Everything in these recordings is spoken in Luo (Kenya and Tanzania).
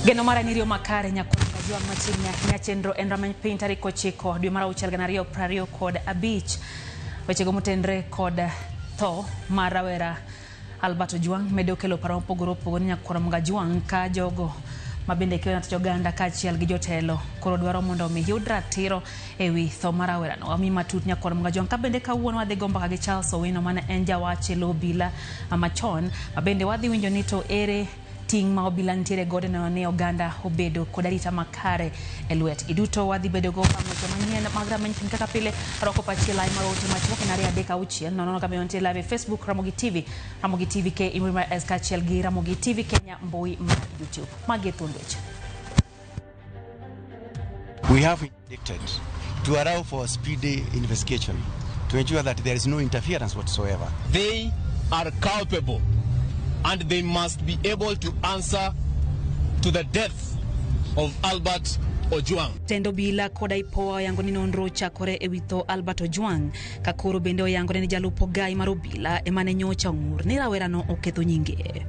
Geno mara nirio makare nyakonga juang machinya nyachenro enrameny piny tarik 9 dwe mar auchiel 2025. Weche go motendre kod tho mar rawera Albert Juang medo kelo paro mopogore opogore nyakwara Juang ka jogo mabende kiyo nat joganda kaachiel gi jotelo koro dwaro mondo mi yud ratiro ewi tho mar rawerano. Ami matut nyakwara Juang ka bende kawuono wadhi go mbaka gi Charles Owino mane en jawach e obila machon mabende wadhi winjo ni to ere ting ma obila ntiere gode ne oganda obedo kod arita makare e lwet iduto wadhi bedo go pamoja manyien magra manyien kaka pile roko pachi live marote machuok na ria deka uchiel nono kama yonte live Facebook Ramogi TV ke imrima eskachiel gi Ramogi TV Kenya mbui mar YouTube magetundweche. We have interdicted to allow for a speedy investigation to ensure that there is no interference whatsoever. They are culpable and they must be able to answer to the death of Albert Ojwang. Tendo bila koda ipoa yango ni nonro chakore ewito Albert Ojwang kakoro bende oyango ni jalupo gai marobila emane nyocha ngur ni rawerano oketho nyinge.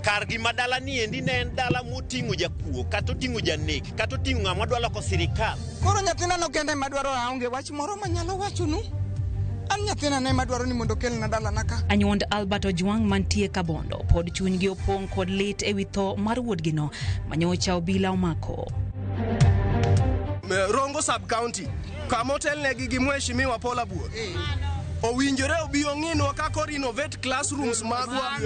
Kargi madala ni endi ne en dala mutingu jakuo kato tingu janek kato tingu ng'ama dwa loko sirikal. Koro nyathina no kende madwaro aonge wach moro manyalo wachonu. An nyathina ne madwaro ni mondo kel na dala naka. Anyuond Albert Ojwang mantie Kabondo pod chunygi opong kod lit ewi tho mar wuodgi no manyocha obila omako. Rongo sub county kama otelnegi gi mheshimiwa Paula Buor. Owinjore obi ong'inwa kako renovate classrooms magwa.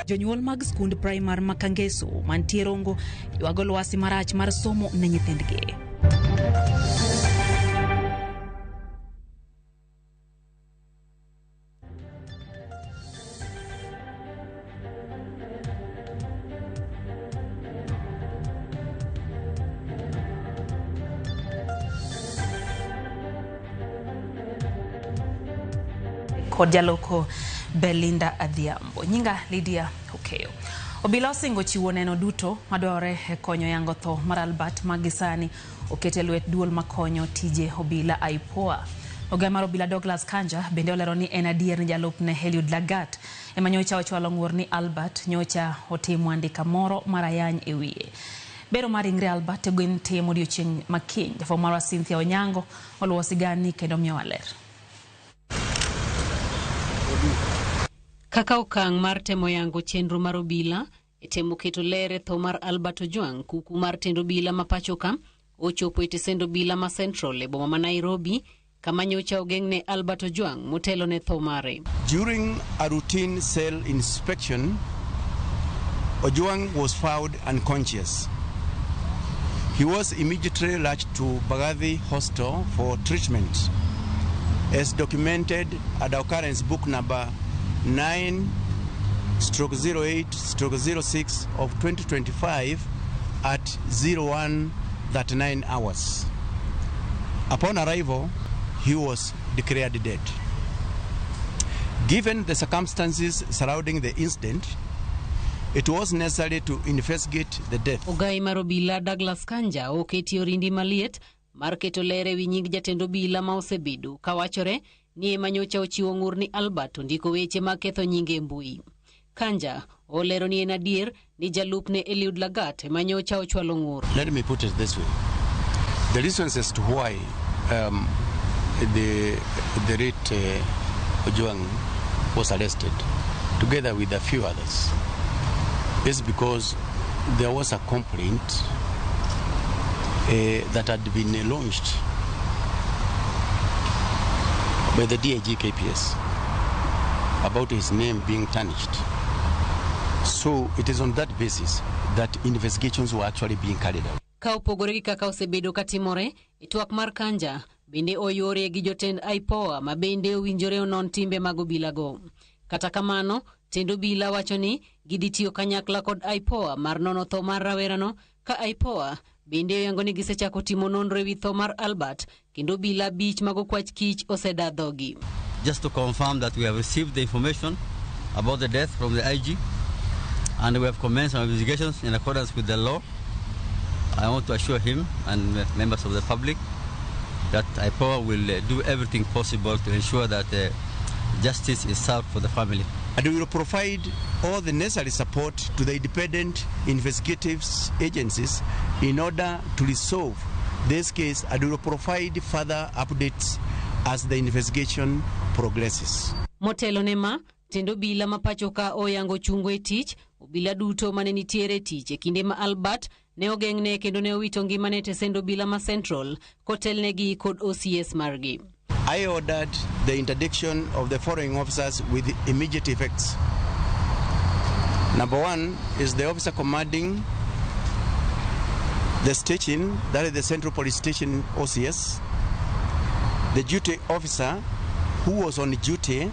Jonyuol mag skund primar Makangeso mantie Rongo ywago lwasi marach mar somo ne nyithindgi. Kod jaloko Belinda Adhiambo nyinga Lydia Okeyo. Obila osingo chiwo neno duto madware e konyo yango tho mar Albert magisani okete lwet duol makonyo tije obila IPOA. Oga mar obila Douglas Kanja bende olero ni en adier ni jalupne Eliud Lagat ema nyocha ochwalo ng'ur ni Albert nyocha otimo andika moro marayany e wiye. Bero mar ingre Albert gwen temo odiochieng' makiny jafo marwa Cynthia Onyango oluwo sigani kendo miyo waler. Kaka okang' mar temo yango chenro mar obila temo keto lere tho mar Albert Ojwang kuku mar tendo obila mapachoka ochopo e tesendo obila ma Central e boma ma Nairobi kama nyocha ogeng'ne Albert Ojwang motelo ne tho mare. During a routine cell inspection, Ojwang was found unconscious. He was immediately rushed to Bagathi Hospital for treatment, as documented at the occurrence book number 9/08/06 of 2025 at 01:39 hours. Upon arrival, he was declared dead. Given the circumstances surrounding the incident, it was necessary to investigate the death. Ogai mar obila Douglas Kanja oketi orindi maliet mar keto lere wi nying jatendo obila ma osebedo kawachore ni manyocha ochiwo ng'ur ni Albert ndiko weche maketho nyinge mbui. Kanja olero ni en adier ni jalupne Eliud Lagat manyocha ochwalo ng'ur. Let me put it this way. The reasons as to why the late Ojwang was arrested together with a few others is because there was a complaint that had been launched by the DIG KPS about his name being tarnished. So it is on that basis that investigations were actually being carried out. Ka opogore gi kaka osebedo katimore, twak mar Kanja bende oyore gi jotend IPOA ma bende owinjore onon timbe mag obila go. Kata kamano, tendo obila wacho ni giditiyo kanyakla kod IPOA mar nono tho mar rawerano ka IPOA bende oyango ni gisechako timo nonro ewi tho mar Albert kendo obila bich mag okwach kich osedadhogi. Just to confirm that we have received the information about the death from the IG and we have commenced our investigations in accordance with the law. I want to assure him and members of the public that IPOA will do everything possible to ensure that justice is served for the family. and we will provide all the necessary support to the independent investigative agencies in order to resolve this case, and we will provide further updates as the investigation progresses. Motelo nema tendo bila mapachoka oyango chungwe tich obila duto mane nitiere tich e kinde ma Albert ne ogengne kendo ne owito ngimane tesendo bila ma Central kotelnegi kod OCS margi. I ordered the interdiction of the following officers with immediate effects. Number one is the officer commanding the station, that is the Central Police Station OCS, the duty officer who was on duty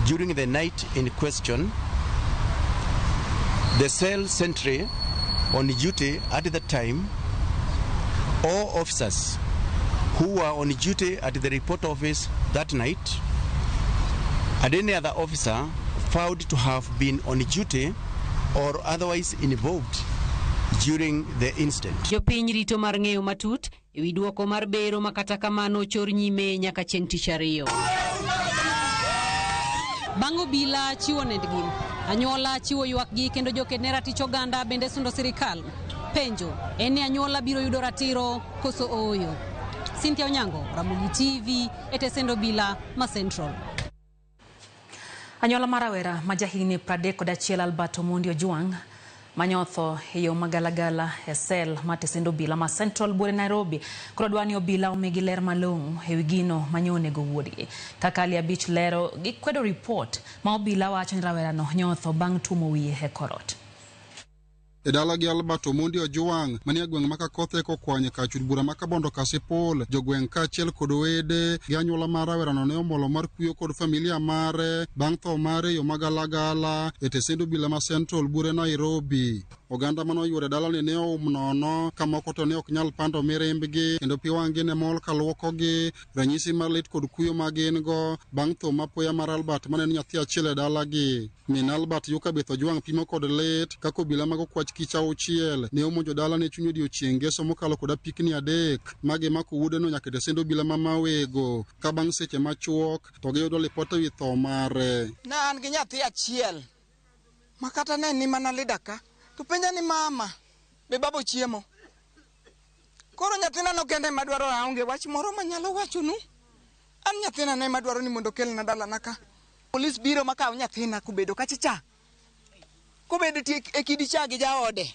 during the night in question, the cell sentry on duty at the time, all officers who were on duty at the report office that night, and any other officer found to have been on duty or otherwise involved during the incident. Jopiny rito mar ng'eyo matut ewi duoko mar bero makata kamano chor nyime nyaka chieng' tich ariyo. Bango bila chiwo nendgi, anyuola chiwo ywakgi kendo joked ne ratich oganda bende sundo sirikal. Penjo, en ni anyuola biro yudo ratiro koso oyo? Cynthia Onyango, Ramogi TV, etesendo bila ma Central. Anyuola marawera majahigni 31 Albert Omondi Ojwang manyotho eyo magalagala esel matesendo bila ma Central bure Nairobi koro dwani obila omigi ler malong'o ewi gino manyonego wuodgi. Kaka Ali Abich lero gikwedo report ma obila wacho ni rawerano nyotho bang' tumo wiye e korot. Edala gi Albert Omondi Ojwang mania gweng' maka kothe kokwanye kachud bura maka bondo kasipol jogweng' kachiel kod wede gi anyuola mar rawerano ne omolo mar kuyo kod familia mare bang' tho mare yo magalagala etesendo bila ma Central bure Nairobi. Oganda mano yuore dalane ne nono kamoko to ne ok nyal pando mirimbgi kendo pi wang'gi ne mol kaluokogi ranyisi mar lit kod kuyo magin go bang' tho mapoya mar Albert mane ni nyathi achiel e dalagi. Min Albert yuka Beth Ojwang pimo kod lit kako obila mago kwach kich auchiel ne omonjo dala ne chuny odiochieng' ngeso mokalo kod apikni 3 magi mako wuodeno nyaka tesendo obila mamawego ka bang' seche machuok to giyudo lipot ewi tho mare. Na an gi nyathi achiel makata ne ni mana lidaka to penja ni mama be babo chiemo. Koro nyathina no kende madwaro aonge wach moro manyalo wachonu. An nyathina ne madwaro ni mondo kelna dala naka. Polis biro makaw nyathina kubedo kachicha. Kubedo e kidi cha gi jaode.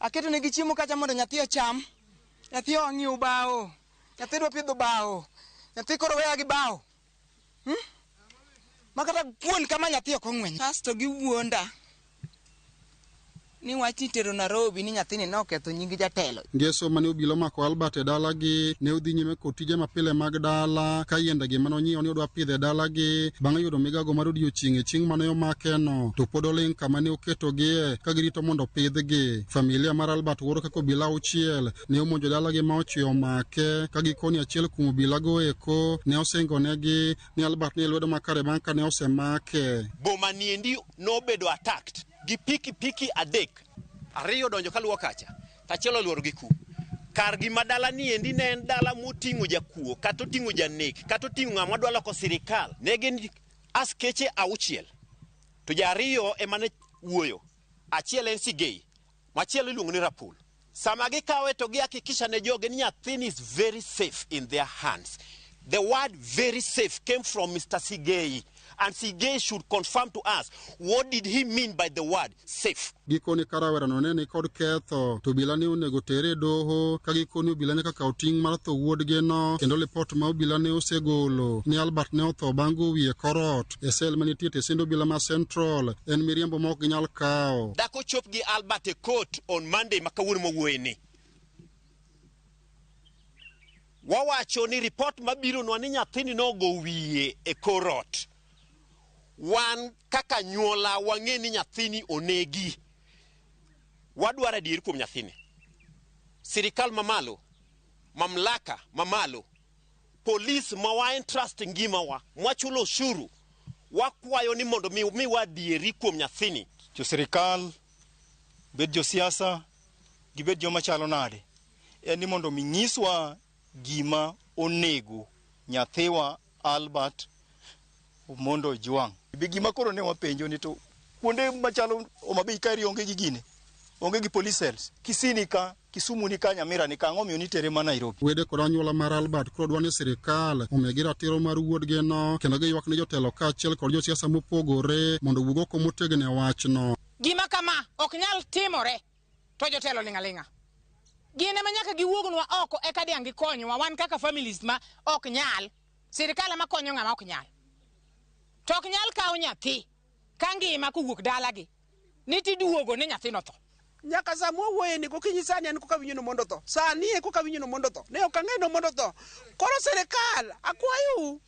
Aketo ne gi chiemo kacha mondo nyathi ocham. Nyathi ong'iyo bao. Nyathi dwa pidho bao. Nyathi koro weya gi bao. Makata puon kama nyathi ok ong'weny. Kasto giwuonda ni wach itero Nairobi ni nyathini noketho nying jatelo. Ngeso mane obila mako Albert e dalagi ne odhi nyime kod tije mapile mag dala ka yiendegi mane onyiewo ni odwa pidho e dalagi bang' yudo migago mar odiochieng' e chieng' mane omakeno to pod oling' kama ne oketogie ka girito mondo pidhgi. Familia mar Albert wuoro kaka obila auchiel ne omonjo dalagi ma ochweyo make ka gikoni achiel kuom obilago eko ne osingonegi ni Albert ne lwedo makare bang' ka ne osemake. Boma niendi nobedo attacked gi piki 3 ariyo donjo kaluwo kacha tachielo luoro gi ku kar gi madala niendi ne en dala moting'o jakuo kata oting'o janek kata oting'o ng'ama dwa loko sirikal ne gin askeche 6 to jariyo emane wuoyo achiel en Sigei machielo iluongo ni Rapul. Sama gikawe to gihakikisha ne joge ni nyathini is very safe in their hands. The word very safe came from Mr. Sigei. And Sigei should confirm to us what did he mean by the word safe. Gikoni karawerano ne ni kod ketho to obila ne onego tere doho ka gikoni obila nyaka kaw ting' mar tho wuodgino kendo lipot ma obila ne osegolo ni Albert ne otho bang' wiye korot e sel manitie tesendo obila ma Central en miriambo ma ok ginyal kawo. Dako chop gi Albert e court on Monday makawuono mawuoyeni. Wawacho ni report mabiro nwa ni nyathini nogo wiye e korot. Wan kaka nyuola wang'e ni nyathini onegi. Wadwaro adier kuom nyathini. Sirikal mamalo, mamlaka mamalo, polis ma wa entrust ngimawa, mwachulo ushuru, wakwayo ni mondo mi wadieri kuom nyathini. Jo sirikal, bed jo siasa, gibed jo machalo nade. Ni mondo mi nyiswa gima onego nyathiwa Albert mondo Ojwang. Gima koro ne wapenjo ni to kuonde machalo Homabay kaeri onge gi gine, onge gi police cells. Kisini ka, Kisumu ni ka, Nyamira ni ka, ang'o miyo nitere ma Nairobi? Wede kod anyuola mar Albert koro dwani sirikal omigi ratiro mar wuodgi no, kendo giywak ne jotelo kaachiel kod josiasa mopogore mondo owuog oko motegno e wachno. Gima kama ok nyal timore to jotelo ling'aling'a. Gine manyaka giwuognwa oko eka diang' gikonywa wan kaka families ma ok nyal. Sirikal ema konyo ng'ama ok nyal. To ok nyal kawo nyathi ka ngima kowuok dalagi ni tiduogo ni nyathino tho. Nyaka sa mwuoye ni kokinyi sani an koka winyo no mondo tho. Sani e koka winyo no mondo tho. Ne ok ang'e no mondo tho. Koro sirikal akwayo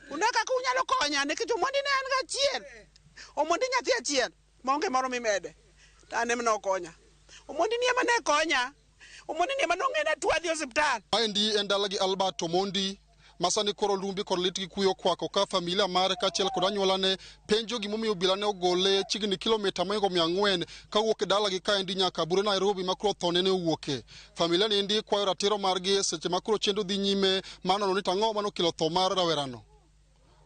unaka ka unyalo konya nikech omondi ne an gachiel. Omondi nyathi achiel maonge moro mimede. An ema nokonya. Omondi ni ema ne konya. Omondi ni ema nong'ena tuo adhi osiptal. Maendi en dalagi Albert Omondi masani koro lumbi kod lit gi kuyo kwako ka familia mare kaachiel kod anyuolane penjo gimomiyo obila ne ogole chiegni kilomita moingo 400 kawuok e dalagi kaendi nyaka bure Nairobi ma koro thone ne owuoke. Familia ni endi kwayo ratiro margi seche ma koro chenro dhi nyime manono ni tang'o manokelo tho mar rawerano.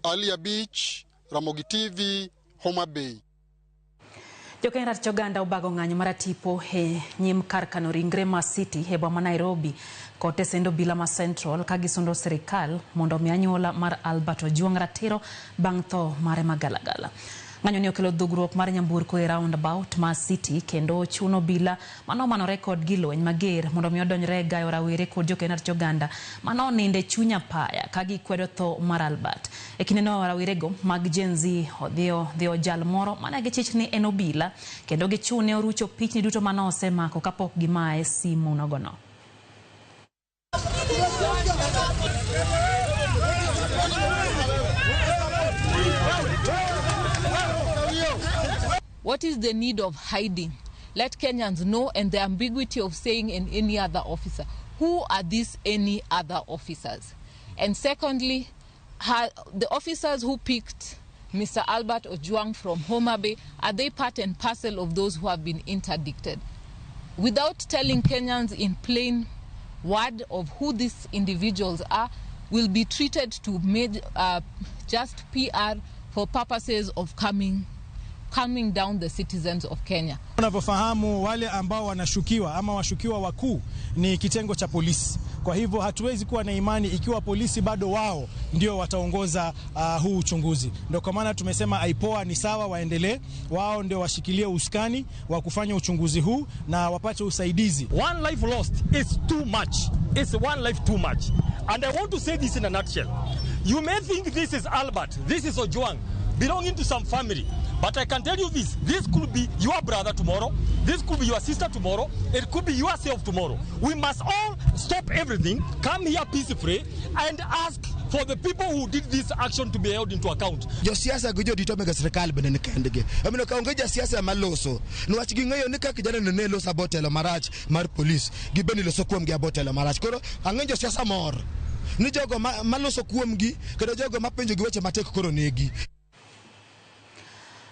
Ali Abich, Ramogi TV, Homabay. Jokenya rat joganda obago ng'anyo mar tipo e nyim kar kano ringre ma City e boma Nairobi kote sendo bila ma Central ka gisundo sirikal mondo mi anyuola mar Albert Ojwang ratiro bang' tho mare magalagala. Ng'anyo ni okelo dhugruok mar nyamburko e roundabout ma City kendo chuno bila manore kod gilweny mager mondo mi odonjre gayo rawere kod jokenya rat joganda mano ninde chunya paya ka gikwedo tho mar Albert. E kinde no rawerego mag Gen Z odhiyo jal moro mane gichich ni en obila kendo gichune orucho pichni duto mano osemako kapok gimaye simu nogono. What is the need of hiding? Let Kenyans know, and the ambiguity of saying in any other officer. Who are these any other officers? And secondly, the officers who picked Mr. Albert Ojwang from Homabay, are they part and parcel of those who have been interdicted? Without telling Kenyans in plain word of who these individuals are, will be treated to just PR for purposes of calming down the citizens of Kenya. Unavyofahamu wale ambao wanashukiwa ama washukiwa wakuu ni kitengo cha polisi. Kwa hivyo hatuwezi kuwa na imani ikiwa polisi bado wao ndio wataongoza huu uchunguzi. Ndio kwa maana tumesema IPOA ni sawa, waendelee, wao ndio washikilie usukani wa kufanya uchunguzi huu na wapate usaidizi. One life lost is too much. It's one life too much. And I want to say this in a nutshell. You may think this is Albert, this is Ojwang, belonging to some family. But I can tell you this could be your brother tomorrow, this could be your sister tomorrow, it could be yourself tomorrow. We must all stop everything, come here peacefully, and ask for the people who did this action to be held into account. Jo siasa gujo dito mega serikali bende ne kendge. Amino kaongeja siasa maloso. Nwach gingeyo ni ka kijana ne losa botelo marach mar police. Gibeni loso kuom gi botelo marach. Koro angenjo siasa mor. Ni jogo maloso kuom gi, kendo jogo mapenjo gi weche matek koro negi.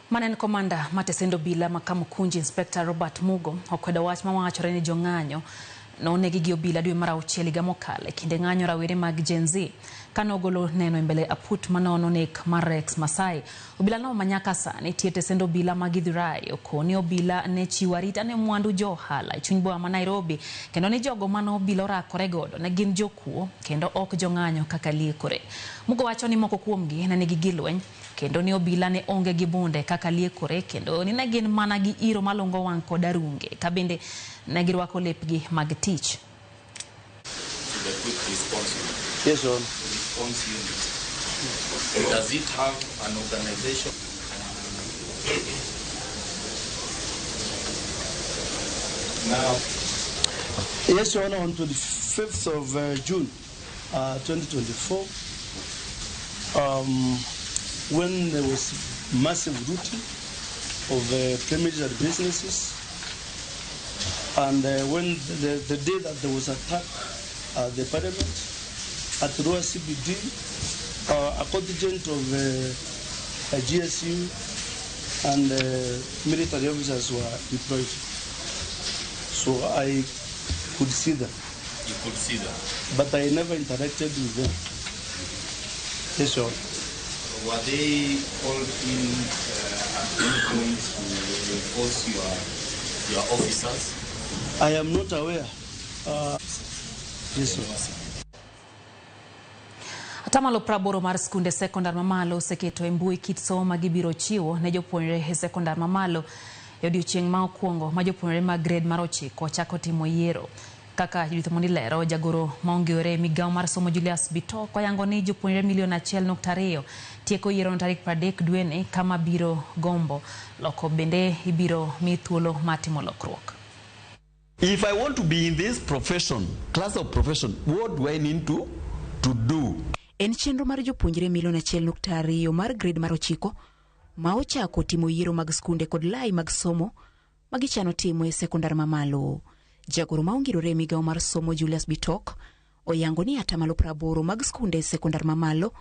Manen komanda matesendo bila makamu kunji Inspector Robert Mugo okwedo wach mawachore ni jong'anyo nonegi gi obila dwe mar 6 higa mokalo kinde ng'anyo rawere mag Gen Z kanogolo neno mbele aput manono nek mar Rex Masai. Obila no manyaka sani tiete sendo bila magidhirai okoni obila ne chiwarita ne mwandu johala chuny boma ma Nairobi kendo ni jogo mano obila orakore godo ne gin jokuo kendo ok jong'anyo kaka liekore. Mugo wacho ni moko kuomgi ne nigi gilweny kendo ni obila ne onge gi bunde kaka liekore kendo ni ne gin mana gi iro malongo wang' kod arunge ka bende ne girwako lepgi mag tich. Yes, sir. Response unit. Does it have an organization? Now, yes, Your Honor, on 25th of June 2024, when there was massive looting of premises and businesses, and when the day that there was attack at the Parliament, at Roa CBD, a contingent of GSU and military officers were deployed. So I could see them. You could see them? But I never interacted with them. Yes, sir. were they called in at one point to enforce your officers? I am not aware. Yes, sir. Atamalo praboro mar skunde sekondar mamalo seketo e mbui kit somo ma gibiro chiwo ne jopuonjre e sekondar mamalo e odiechieng' ma okwongo ma jopuonjre mag grade mar 9 chako timo yiero. Kaka Judith Mondi lero, jagoro maongewore migawo mar somo Julius Bitok oyango ni jopuonjre 1.2 tieko yiero no tarik 30 dweni kama biro gombo loko bende ibiro mi thuolo matimo lokruok. If I want to be in this profession, class of profession, what do I need to do? En chenro mar jopuonjre 1.2 mar grade mar 9 ma ochako timo yiero mag skunde kod lai mag somo magichano timo e sekondar mamalo. Jagoro maongirore migawo mar somo Julius Bitok oyango ni atamalo 80 mag skunde sekondar mamalo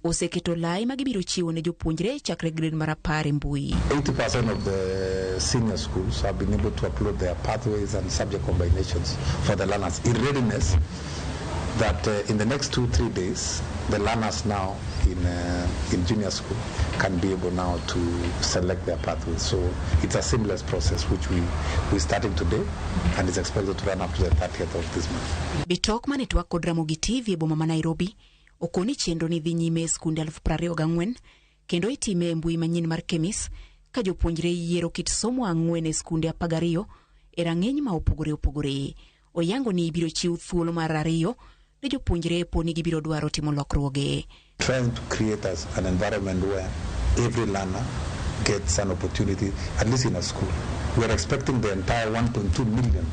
oseketo lai magibiro chiwo ne jopuonjre chakre grade mar 10 mbui. 80% of the senior schools have been able to upload their pathways and subject combinations for the learners in readiness that in the next 2-3 days the learners now in junior school can be able now to select their pathways. So it's a seamless process which we're starting today and is expected to run up to the 30th of this month. Bitok manetwa kod Ramogi TV e boma ma Nairobi okoni chenro ni dhi nyime e skunde 24,000 kendo itime e mbui manyien mar Kemis ka jopuonjre yiero kit somo 4 e skunde 12 e rang'eny ma opogore. Oyango ni ibiro chiw thuolo mar 2 ne jopuonjre poni gibiro dwaro timo lokruoge. Trying to create an environment where every learner gets an opportunity, at least in a school. We are expecting the entire 1.2 million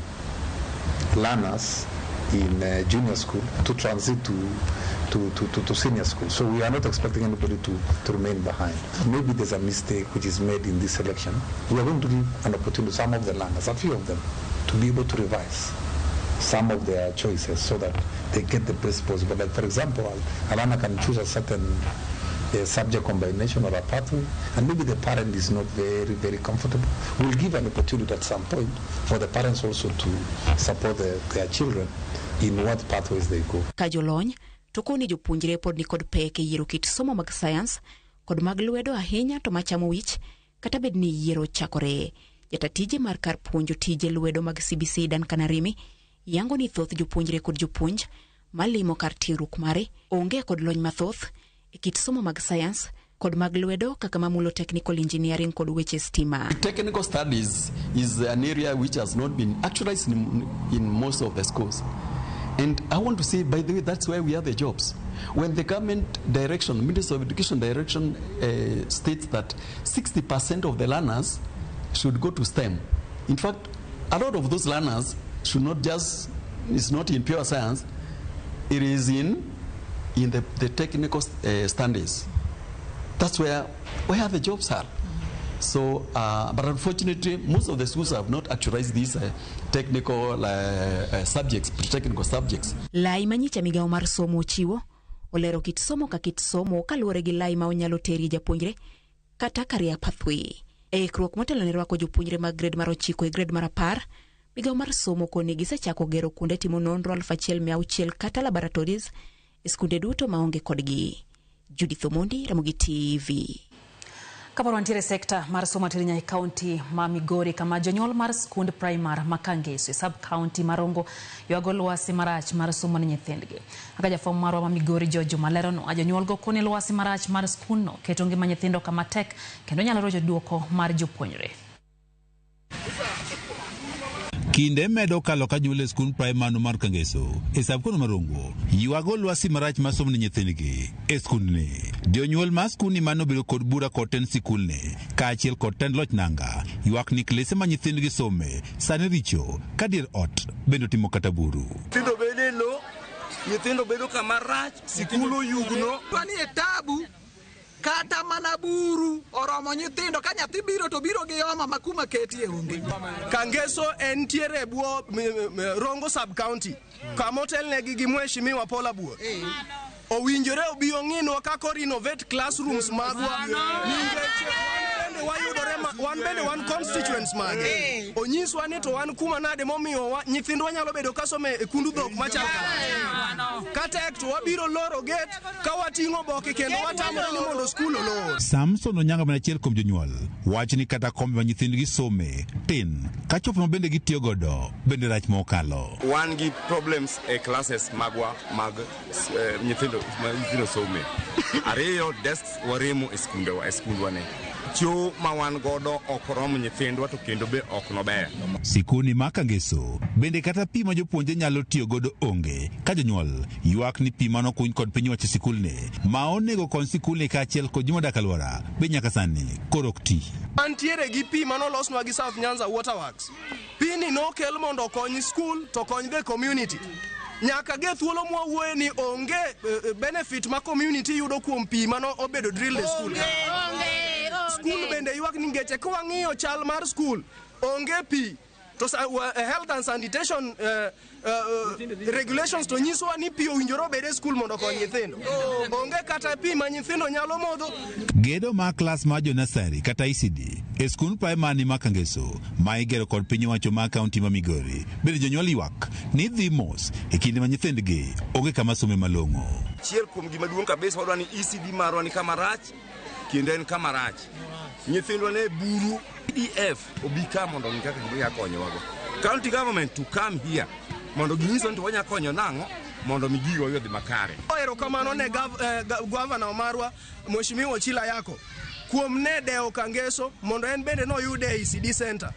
learners in junior school to transit to senior school. So we are not expecting anybody to remain behind. Maybe there's a mistake which is made in this selection. We are going to give an opportunity to some of the learners, a few of them, to be able to revise some of their choices so that they get the best possible. Like for example, a learner can choose a certain subject combination or a pathway, and maybe the parent is not very, very comfortable. We'll give an opportunity at some point for the parents also to support their children in what pathways they go. Kajolony, tokoni jopuonjre pod ni kod pek e yiero kit somo mag science kod mag lwedo ahinya to machamo wich kata bed ni yiero chakore. Jatatije mar kar puonjo tije lwedo mag CBC Dan Kanarimi yango ni thoth jopuonjre kod jopuonj malimo kar tiegruok mare onge kod lony mathoth e kit somo mag science kod mag lwedo kaka mamulo technical engineering kod weche stima. Technical studies is an area which has not been actualized in most of the schools. And I want to say, by the way, that's why we have the jobs. When the government direction, Ministry of Education direction states that 60% of the learners should go to STEM. In fact, a lot of those learners should not just, it's not in pure science, it is in the technical studies. That's where the jobs are. So, but unfortunately, most of the schools have not actualized these technical subjects, technical subjects. Lai manyicha migawo mar somo chiwo, olero kit somo ka kit somo kaluwore gi lai ma onyalo teri japuonjre kata career pathway. E ikruok motelo ne rwako jopuonjre mag grade mar 9 e grade mar 10, migawo mar somo koni gisechako gero kuonde timo nonro 1,600 kata laboratories e skunde duto maonge kodgi. Judith Mondi, Ramogi TV. Kaparo antiere sekta mar somo terinya e county ma Migori kama jonyuol mar skund primar makangeso e sub county marongo yuago lwasi marach mar somo ne nyithindgi. Aka jafwambo marwa ma Migori Jojo malero no jonyuol go koni lwasi marach mar skund no keto ngima nyithindo kama tek kendo nyalo rocho duoko mar jopuonjre. Kinde medo kalo kanyuole skund primar no mar Kangeso e sabkono marongo yuago lwasi marach mar somo ne nyithindgi e skund ni. Jonyuol mar skund ni mano bedo kod bura kod ten sikul ne kaachiel kod ten loch nanga yuak ni klese ma nyithindgi some sani richo kadir ot bendo timo kata buru. Nyithindo bede lo, nyithindo bedo kama rach, sikulu yugno. Pani e tabu kata mana buru oromo nyithindo ka nyathi biro to biro gi yoma makuma ketie onge. Kangeso entiere buo Rongo sub county kamotel negi gi mheshimiwa Polabuor. Owinjore obi ong'inwa kako renovate classrooms magwa ningeche bende wan constituents mage. Onyiswa ni to wan kuma nade momiyo nyithindwa nyalo bedo kasome e kundu dhok machal kama. Kata to wabiro loro get ka wating'o boke kendo watamore ni mondo skul olor. Samson Onyanga mana achiel kuom jonyuol wacho ni kata kombe ma nyithindgi some tin ka chopo ma bende gitiyo godo bende rach mokalo. Wan gi problems e classes magwa mag nyithindo some. Ariyo desks waremo e skundwa ne. Cho ma wan godo okrom nyithindwa to kendo be ok nober. Sikuni ma Kangeso bende kata pi ma jopuonje nyalo tiyo godo onge ka jonyuol ywak ni pi mano kuny kod piny wacho sikulne ma onego kon sikulne kaachiel kod joma dak alwora be nyaka sani koro ok ti. Antiere gi pi mano losnwa gi South Nyanza Waterworks. Pi ni nokel mondo okony skul to kony the community. Nyaka ge thuolo mwawuoye ni onge benefit ma community yudo kuom pi mano obedo drill e skul. Skul bende ywak ni ngeche kwa ng'iyo chal mar skul onge pi to health and sanitation regulations to nyiso ni pi owinjore obed e skul mondo kony nyithindo. Onge kata pi ma nyithindo nyalo modho. Gedo ma klas ma jonasari kata ECD e skul primary ma Kangeso ma igero kod piny wacho ma kaunti ma Migori bende jonyuol ywak ni dhi mos e kinde ma nyithindgi onge kama some malong'o. Chiel kuom gima duong' kabisa wadwa ni ECD marwa ni kama rach kendo en kama rach. Nyithindwa ne buru EDF obika mondo ng'aka ginya konyowago. County government to come here mondo ginyiso ni wanya konyo nang'o mondo migigo yodhi makare. Erokamano ne governor marwa Mheshimiwa Ochila Yako kuom ne deo Kangeso mondo en bende no yude ECD center.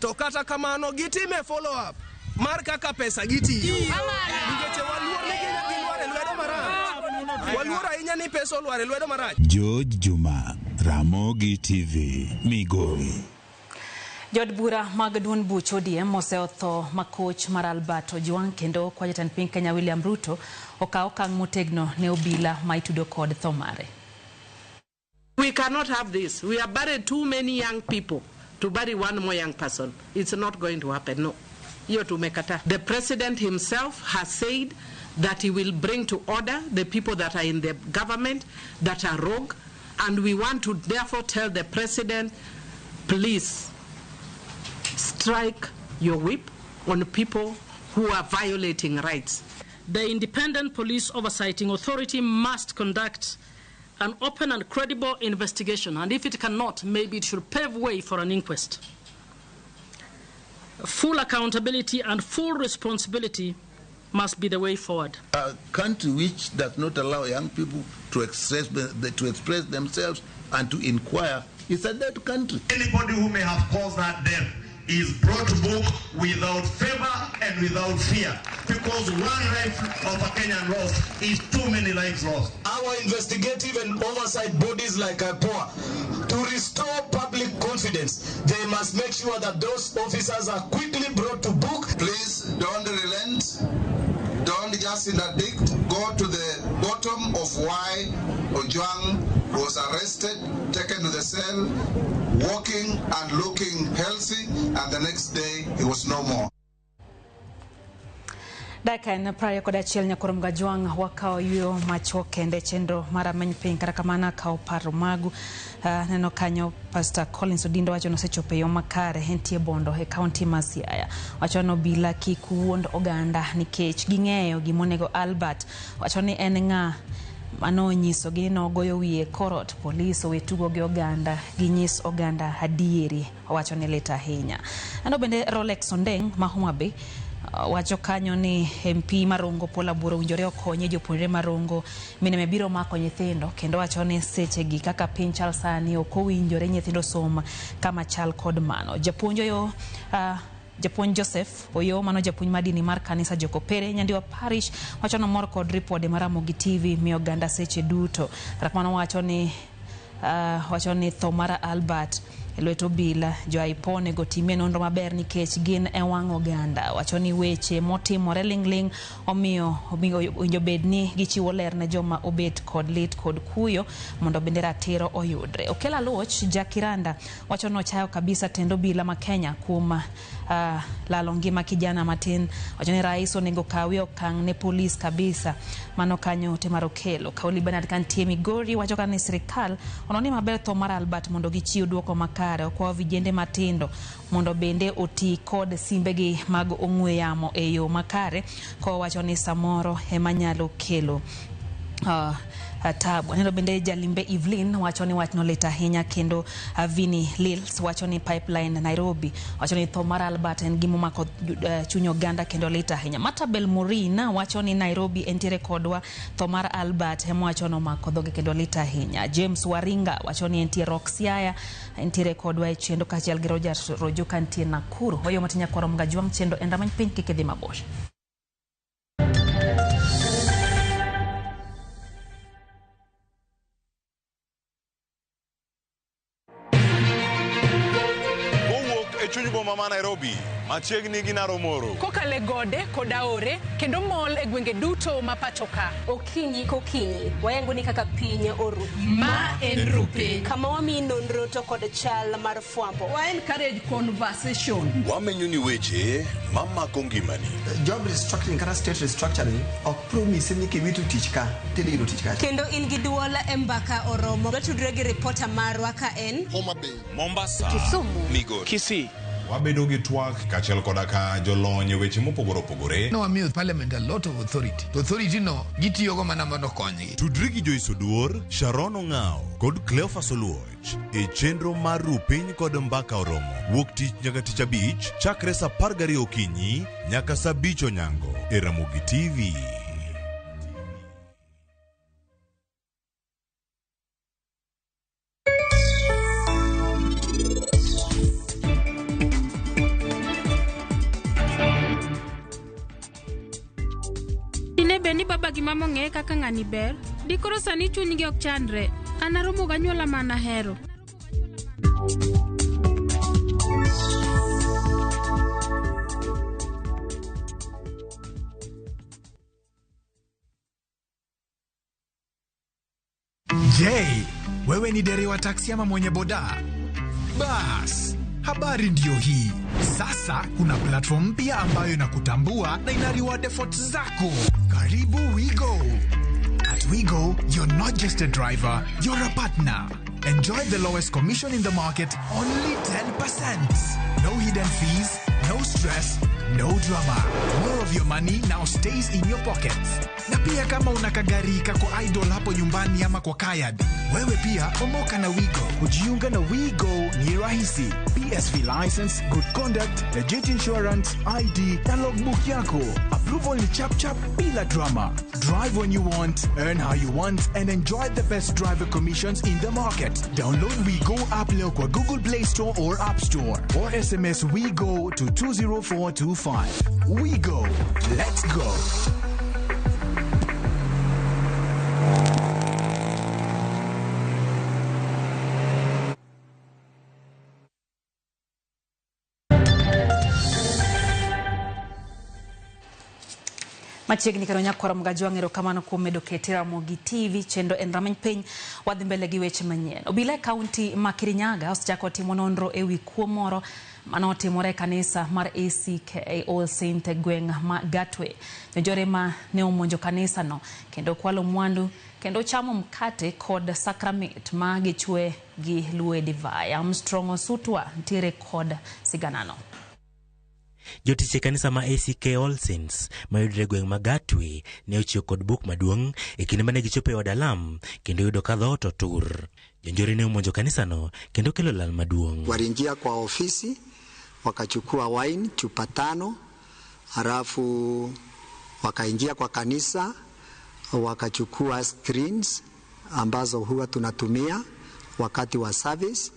To kata kamano gitime follow up mar kaka pesa gitiyo. Ningeche waluor ne gilware lwedo marach. Waluor ahinya ni pesa olware lwedo marach. George Juma, Ramogi TV, Migori. Jod bura mag duond buch ODM oseotho makoch mar Albert Ojwang kendo kwa jatend piny Kenya William Ruto okawo okang' motegno ne obila ma itudo kod tho mare. We cannot have this. We have buried too many young people to bury one more young person. It's not going to happen. No. The president himself has said that he will bring to order the people that are in the government that are rogue, and we want to therefore tell the president, please strike your whip on people who are violating rights. The Independent Police Oversighting Authority must conduct an open and credible investigation, and if it cannot, maybe it should pave way for an inquest. Full accountability and full responsibility must be the way forward. A country which does not allow young people to express themselves and to inquire is a dead country. Anybody who may have caused that death is brought to book without favor and without fear, because one life of a Kenyan lost is too many lives lost. Our investigative and oversight bodies like IPOA, to restore public confidence, they must make sure that those officers are quickly brought to book. Please don't relent, don't just interdict, go to the bottom of why Ojwang was arrested, taken to the cell, walking and looking healthy, and the next day he was no more. Daka na prayo koda chiel nyakorom Ojwang wakao yuo macho kende chenro mara menping karakamana kao paro magu neno kanyo Pastor Collins Odindo wacho nosechope yo makare hentie bondo he county Siaya wacho no bila kikuond oganda nikech ging'eyo gimonego Albert wacho ni en ng'a mano nyiso gi no goyo wiye korot police wetugo gi oganda ginyis oganda hadieri wacho ni leta ahinya. Ano bende Rolex Ondeng Mahumabe wacho kanyo ni MP Marongo Pola Buro winjore okonye jopuonjre Marongo mine mebiro mako nyithindo kendo wacho ni seche gi kaka piny chal sani ok owinjore nyithindo soma kama chal kod mano. Japuonj Joseph Oyo mano japuonj madini mar kanisa Jokopere Nyandiwa Parish wacho no mor kod ripode mar Ramogi TV mi oganda seche duto. Rakmano wacho ni tho mar Albert Lweto bila jo ipone go timie nonro maber nikech gin e wang' oganda. Wacho ni weche motimore lingling omiyo winjo bedni gichiwo ler ne joma obet kod lit kod kuyo mondo bende ratiro oyudre. Okela Loch Jakiranda wacho no chayo kabisa tendo bila ma Kenya kuom lalo ngima kijana matin. Wacho ni rais onego kawi okang' ne polis kabisa. Mano kanyo temaro kelo kauli Bernard Kantie Migori wacho ka ni sirikal ononi maber tho mar Albert mondo gichiw duoko makare kwa vijende matindo mondo bende oti kod simbegi mag ong'we yamo e yo makare ko wacho ni samoro emanyalo kelo tabu. Neno bende Jalimbe Evelyn wacho ni wach no lit ahinya kendo Vini Lils wacho ni pipeline Nairobi wacho ni tho mar Albert en gimo mako chunyo ganda kendo lit ahinya. Matabel Murina wacho ni Nairobi entiere kodwa tho mar Albert hemo wacho no mako dhoge kendo lit ahinya. James Waringa wacho ni entiere Roxiaya entiere kodwa e chendo kachiel gi Roger Rojo kantie Nakuru. Oyo matinya kwaro mga juang chendo enda many piny kikidhi mabor. Chuny boma ma Nairobi machiegni gi Naromoro kokale gode koda ore kendo mol e gwenge duto ma pachoka. Okinyi kokinyi wayango ni kaka piny oru ma en rupe kama wami nonro to kod chal mar fwambo wa encourage conversation wamenyo ni weche mamako ngimani. Job restructuring kata state restructuring ok promise ni kiwitu tich ka tedi yudo tich ka kendo in gi duol e mbaka oromo watudre gi reporter marwa ka en Homa Bay, Mombasa, Kisumu, Migori, Kisii. Wabedo gi twak kachiel koda ka jolony weche mopogore opogore. No amiyo Parliament a lot of authority. To authority no gitiyogo mana mondo konygi. Tudri gi Joyce Oduor, Sharon Ong'ao kod Cleophas Oluoch e chenro mar Rupiny kod Mbaka Oromo. Wuok tich nyaka tich abich chakre sa 12 okinyi nyaka sa 5 onyango e Ramogi TV. Beni baba gi mama ng'e kaka ng'ani ber dikoro sani chunygi ok chandre anaromo ganyuola mana hero Je, wewe ni dereva taksi ama mwenye boda? Bas, habari ndio hii. Sasa kuna platform mpya ambayo inakutambua na ina reward efforts zako. Karibu WeGo. At WeGo, you're not just a driver, you're a partner. Enjoy the lowest commission in the market, only 10%. No hidden fees, no stress, no drama. More of your money now stays in your pockets. Na pia kama unakagari kako idol hapo nyumbani ama kwa kayad, wewe pia omoka na WeGo. Kujiunga na WeGo ni rahisi. PSV license, good conduct, legit insurance, ID, na logbook yako. Approval ni chap chap bila drama. Drive when you want, earn how you want, and enjoy the best driver commissions in the market. Download WeGo app leo kwa Google Play Store or App Store, or SMS WeGo to 20425. WeGo, let's go. Machiegni karo nyakwara mga juang'ero kamano kuom medo kete Ramogi TV chendo en rameny piny wadhi mbele gi weche manyien. Obila e kaunti ma Kirinyaga osechako timo nonro e wi kuo moro manotimore kanisa mar ACK All Saint e gweng' ma Gatwe. Jonjore ma ne omonjo kanisa no kendo kwalo mwandu kendo chamo mkate kod sakramit ma gichwe gi luwe divai. Armstrong Osutwa ntiere kod siganano. Jotich e kanisa ma ACK All Saints mayudre gweng' ma Gatwe ne ochiwo kod buk maduong' e kinde mane gichopo e od alam kendo yudo ka dhoot otur. Jonjore ne omonjo kanisa no kendo kelo lal maduong'. Waliingia kwa ofisi wakachukua wine chupa 5, halafu wakaingia kwa kanisa wakachukua screens ambazo huwa tunatumia wakati wa service,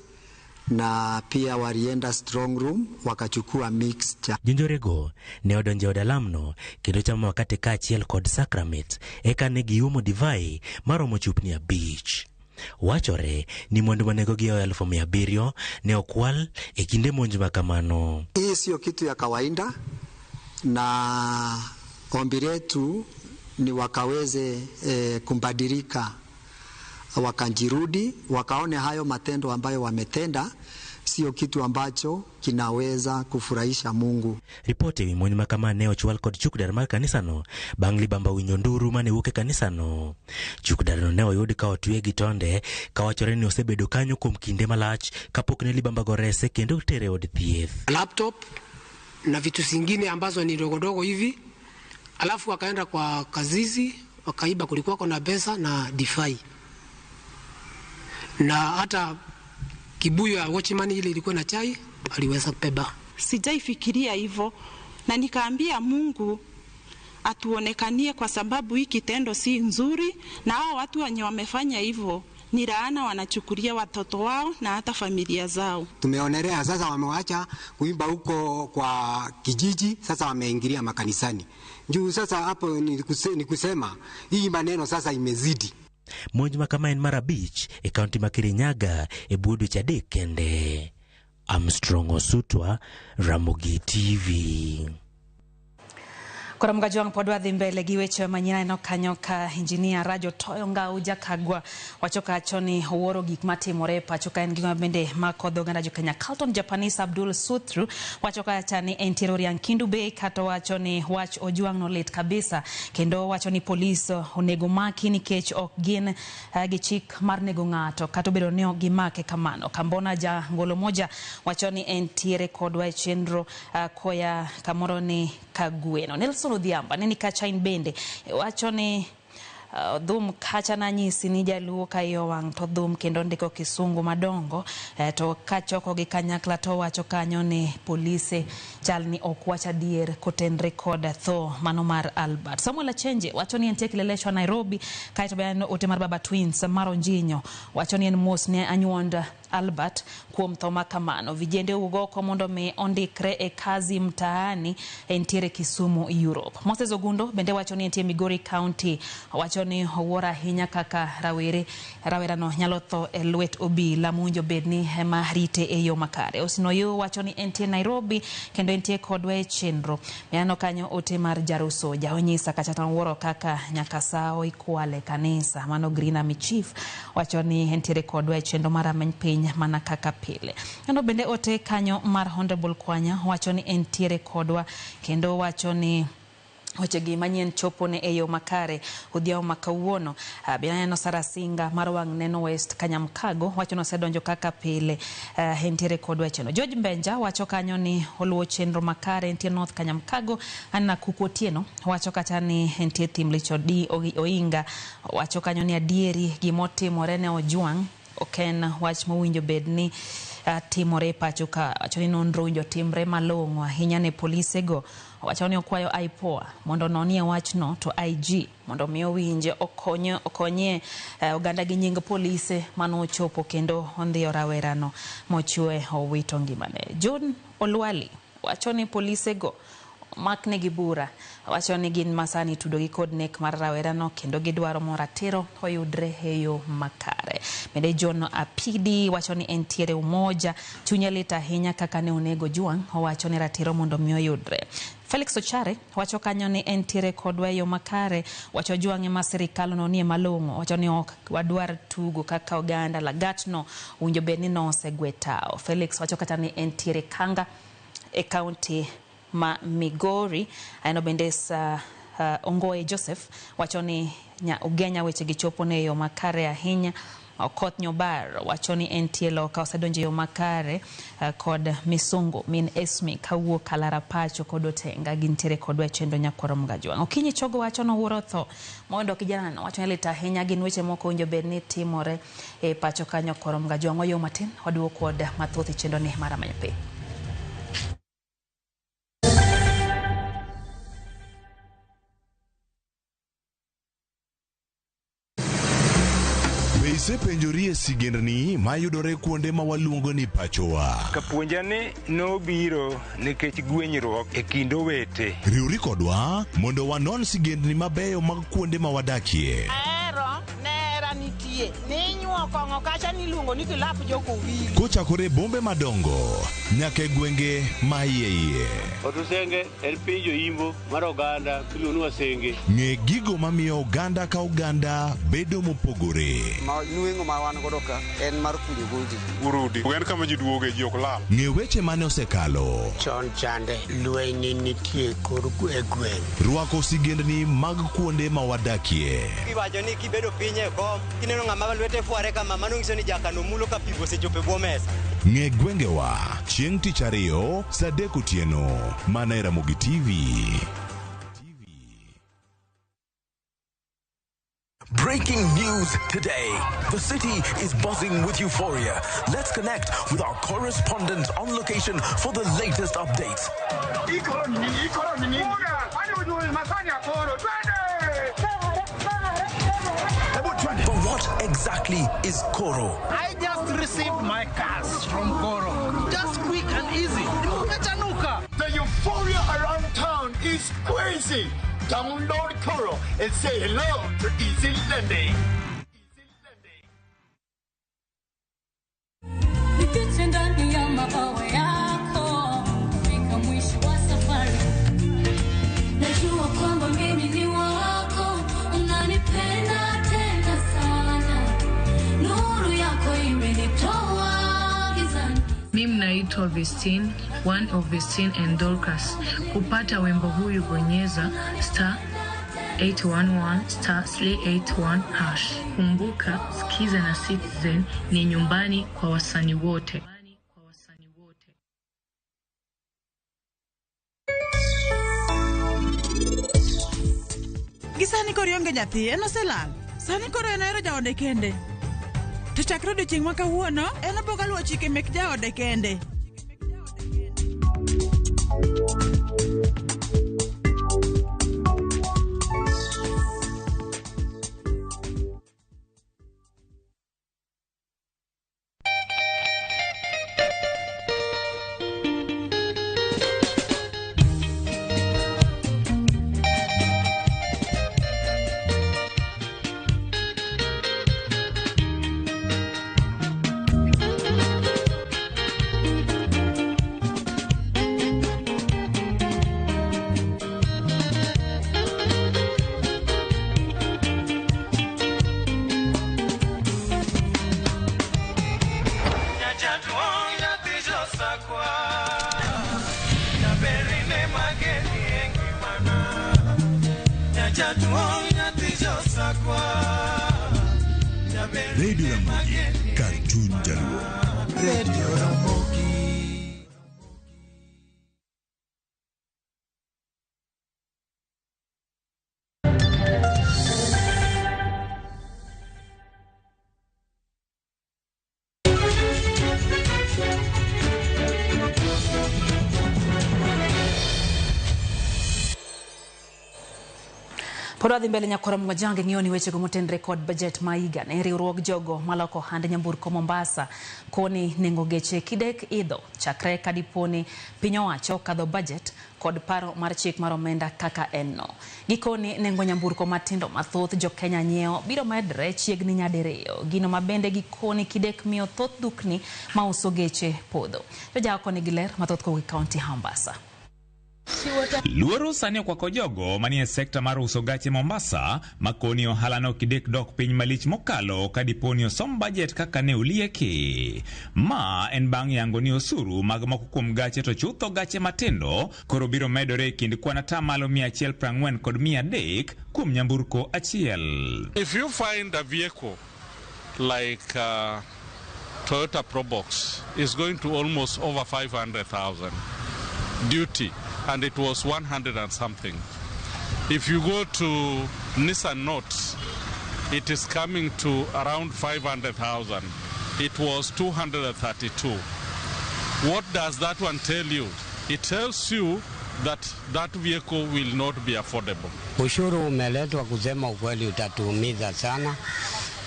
na pia walienda strong room wakachukua mixture. Jonjorego ne odonjo od alamno kendo chamo wakate kaachiel kod sakramit eka ne giumo divai maromo chupni 5. Wachore ni mwandu manego gi 700,000 ne okwal e kinde monj makamano. Hii sio kitu ya kawaida, na ombi letu ni wakaweze kumbadilika, wakanjirudi, wakaone hayo matendo ambayo wametenda sio kitu ambacho kinaweza kufurahisha Mungu. Ripoti wi monj makama ne ochwal kod chukdar mar kanisano bang' libamba winjo nduru mane wuok e kanisano. Chukdarno ne oyud ka otwe gi tonde ka wachore ni osebedo kanyo kuom kinde malach kapok ne libamba gorese kendo tere od thieth. Laptop na vitu zingine ambazo ni dogodogo hivi, alafu wakaenda kwa kazizi wakaiba, kulikuwa kuna pesa na DeFi na hata kibuyu ya watchman ile ilikuwa na chai aliweza kubeba. Sijaifikiria hivyo na nikaambia Mungu atuonekanie, kwa sababu hii kitendo si nzuri, na hao watu wenye wamefanya hivyo ni laana wanachukulia watoto wao na hata familia zao. Tumeonelea sasa wamewacha kuimba huko kwa kijiji, sasa wameingilia makanisani. Juu sasa hapo ni kusema hii maneno sasa imezidi. Monj makama en Mara Beach e kaunti ma Kirinyaga e budu cha kende. Armstrong Osutwa, Ramogi TV. Kora mga juang podwa dhi mbele gi weche manyien no kanyo ka engineer Rajo Toyo Ngao Jakagwa wachoka choni oworo gik matimore pachoka en gima bende makodho ganda jo Kenya. Carlton Japanese Abdul Sutru wachoka chani Interior Kindu Bay kato wachoni wach ojuang no lit kabisa, kendo wachoni polis onego maki nikech ok gin gi chik mar nego ng'ato kato bedo ne ok gimake kamano. Kambona ja ngolo moja wachoni entiere kodwa chenro koya kamoro ni Kagweno. Nelson Odhiamba nini kachain bende wachoni dhum kacha na nyisi ni jaluo kayo wang to dhum kendo ndiko kisungu madongo to kachoko gi kanyakla to wacho kanyo ni polise chalni okwacha dier kotenre kod tho mano mar Albert. Samuel Achenje wachoni entie kileleshwa Nairobi kaito beno ote mar Baba Twins Maro Njinyo wachoni en mos ne anyuonda Albert kuom tho makamano. Vijende ugoko mondo me ondikre e kazi mtaani entiere Kisumu, Europe. Moses Ogundo bende wachoni entie Migori County wachoni owora hinya kaka rawera no nyalo tho e lwet obila munjo bedni ema rite e yo makare. Osinoyo wachoni entie Nairobi kendo entie kodwa e chenro miano kanyo ote mar Jaruso onyisa kachata wuoro kaka nyakasao ikwale kanisa mano Green Army Chief wachoni entiere kodwa e chenro mar ameny piny mana kaka pile. Kendo bende ote kanyo mar Honorable Kwanya wachoni entiere kodwa kendo wachoni Weche gi manyien chopo ne eyo makare odhiao makawuono. Binano Sarasinga mar wang' Neno West Kanyamkago wacho no sedonjo kaka pile entiere kod wecheno. George Mbenja wacho kanyo ni oluwo chenro makare entiere North Kanyamkago. Anna Kukotieno wacho kata ni entiere Timlicho di Oinga wacho kanyo ni adieri gimotimore ne Ojuang oken wach mowinjo bedni timore pachoka. Wacho ni nonro winjo timre malong'o ahinya ne polise go. Wacho ni okwayo IPOA mondo nonie wachno to IG mondo miyo winje okonye oganda gi nying polise mano ochopo kendo ondhiyo rawerano mochwe owito ngimane. John Olwali wacho ni polise go makne gi bura wacho ni gin masani tudo gi kod nek mar rawerano kendo gidwaro moratiro oyudre eyo makare. Bende John Apidi wacho ni entiere umoja chunya lita hinya kaka ne onego Juang wacho ni ratiro mondo miyo yudre. Felix Ochare wacho kanyo ni entiere kodwa eyo makare wacho Juang ema sirikal no nie malong'o wacho ni ok wadwar tugo kaka oganda lagatno winjo bedni no osegwetao. Felix wacho kata ni entiere Kanga e county ma Migori aino bendesa Ongoe Joseph wacho ni ugenya weche gichopo ne yo makare ahinya. Okoth Nyobar wacho ni entielo ka osedonje yo makare kod Misungu min Esmi kawuo Kalara Pacho kod Otenga gintiere kodwa chendo Nyakoro Juang. Okinyi Chogo wacho no wuoro tho mondo kijana no wacho ni lita ahinya gin weche moko winjo bedni timore e pacho ka Nyakoro Juang. Oyo matin waduo kod mathoth chendo ni mara manyape. Ise penjorie sigendni mayudore kuonde ma waluongo ni pachowa. Kapuonjani no biro nikech gwenyruok e kind owete. Riuri kodwa mondo wanon sigendni mabeyo mag kuonde ma wadakie. Ero nera nitie ninyuok Kochakore bombe madongo nyaka gwenge maiye. Otusenge el pinjo imbo mar oganda piluonwa senge. Ng'e gigo mamiyo oganda ka oganda bedo mopogore. Nueng'o ma wan godo ka en mar kunyo goji. Urudi. Wen kama ji duoge ji ok lal. Ng'e weche mane osekalo. Chon chande lweny nitie kor gweng'. Rwako sigendni mag kuonde ma wadakie. Kiwacho ni kibedo piny e kom, kineno ng'ama lwete fuare kama mano nyiso ni jakano mulo ka pigo sechope bwo mesa. Ng'e gwengewa chieng' tich ariyo saa 3 otieno mana e Ramogi TV. Breaking news today. The city is buzzing with euphoria. Let's connect with our correspondent on location for the latest updates. But what exactly is Koro? I just received my cars from Koro. Just quick and easy. The euphoria around town is crazy. Download Koro and say hello to easy lending. Mimi naitwa Vestine, one of Vestine and Dorcas. Kupata wimbo huyu bonyeza *811*381#. Kumbuka, Skiza na Citizen ni nyumbani kwa wasanii wote. Gisani korionge nyathi, eno selal. Sani koro enero jaode kende. To chakre do chieng' maka wuono, eno boga luo chike mek jaode kende. Radio Ramogi, Cartoon Jaluo. Radio Ramogi. Poradhi mbele nyakora mwajange ngioni weche kumutendre kod budget maiga ne riwruog jogo maloko hande nyamburko Mombasa koni nengo geche kidek idho chakre kadiponi piny owacho kadho budget kod paro mar chik mar omenda kaka enno. Gikoni nengo nyamburko matindo mathoth jo Kenya nyiewo biro medre chiegni nyadiriyo. Gino mabende gikoni kidek miyo thoth dukni mauso geche podho. Jojako ni giler mathoth kogi kaunti Mombasa. Luoro sani kwa kojogo manie sekta mar uso gache Mombasa makoni ohala no kidek dok piny malich mokalo kadiponi osom budget kaka ne ulieki. Ma en bang' yango ni osuru mag moko kuom gache to chutho gache matindo koro biro medore kind kwana tamalo 140 kod 300 kuom nyamburko achiel. If you find a vehicle like Toyota Probox is going to almost over 500,000 duty, and it was 100 and something. If you go to Nissan Note, it is coming to around 500,000. It was 232. What does that one tell you? It tells you that that vehicle will not be affordable. Ushuru umeletwa, kusema ukweli utatuumiza sana,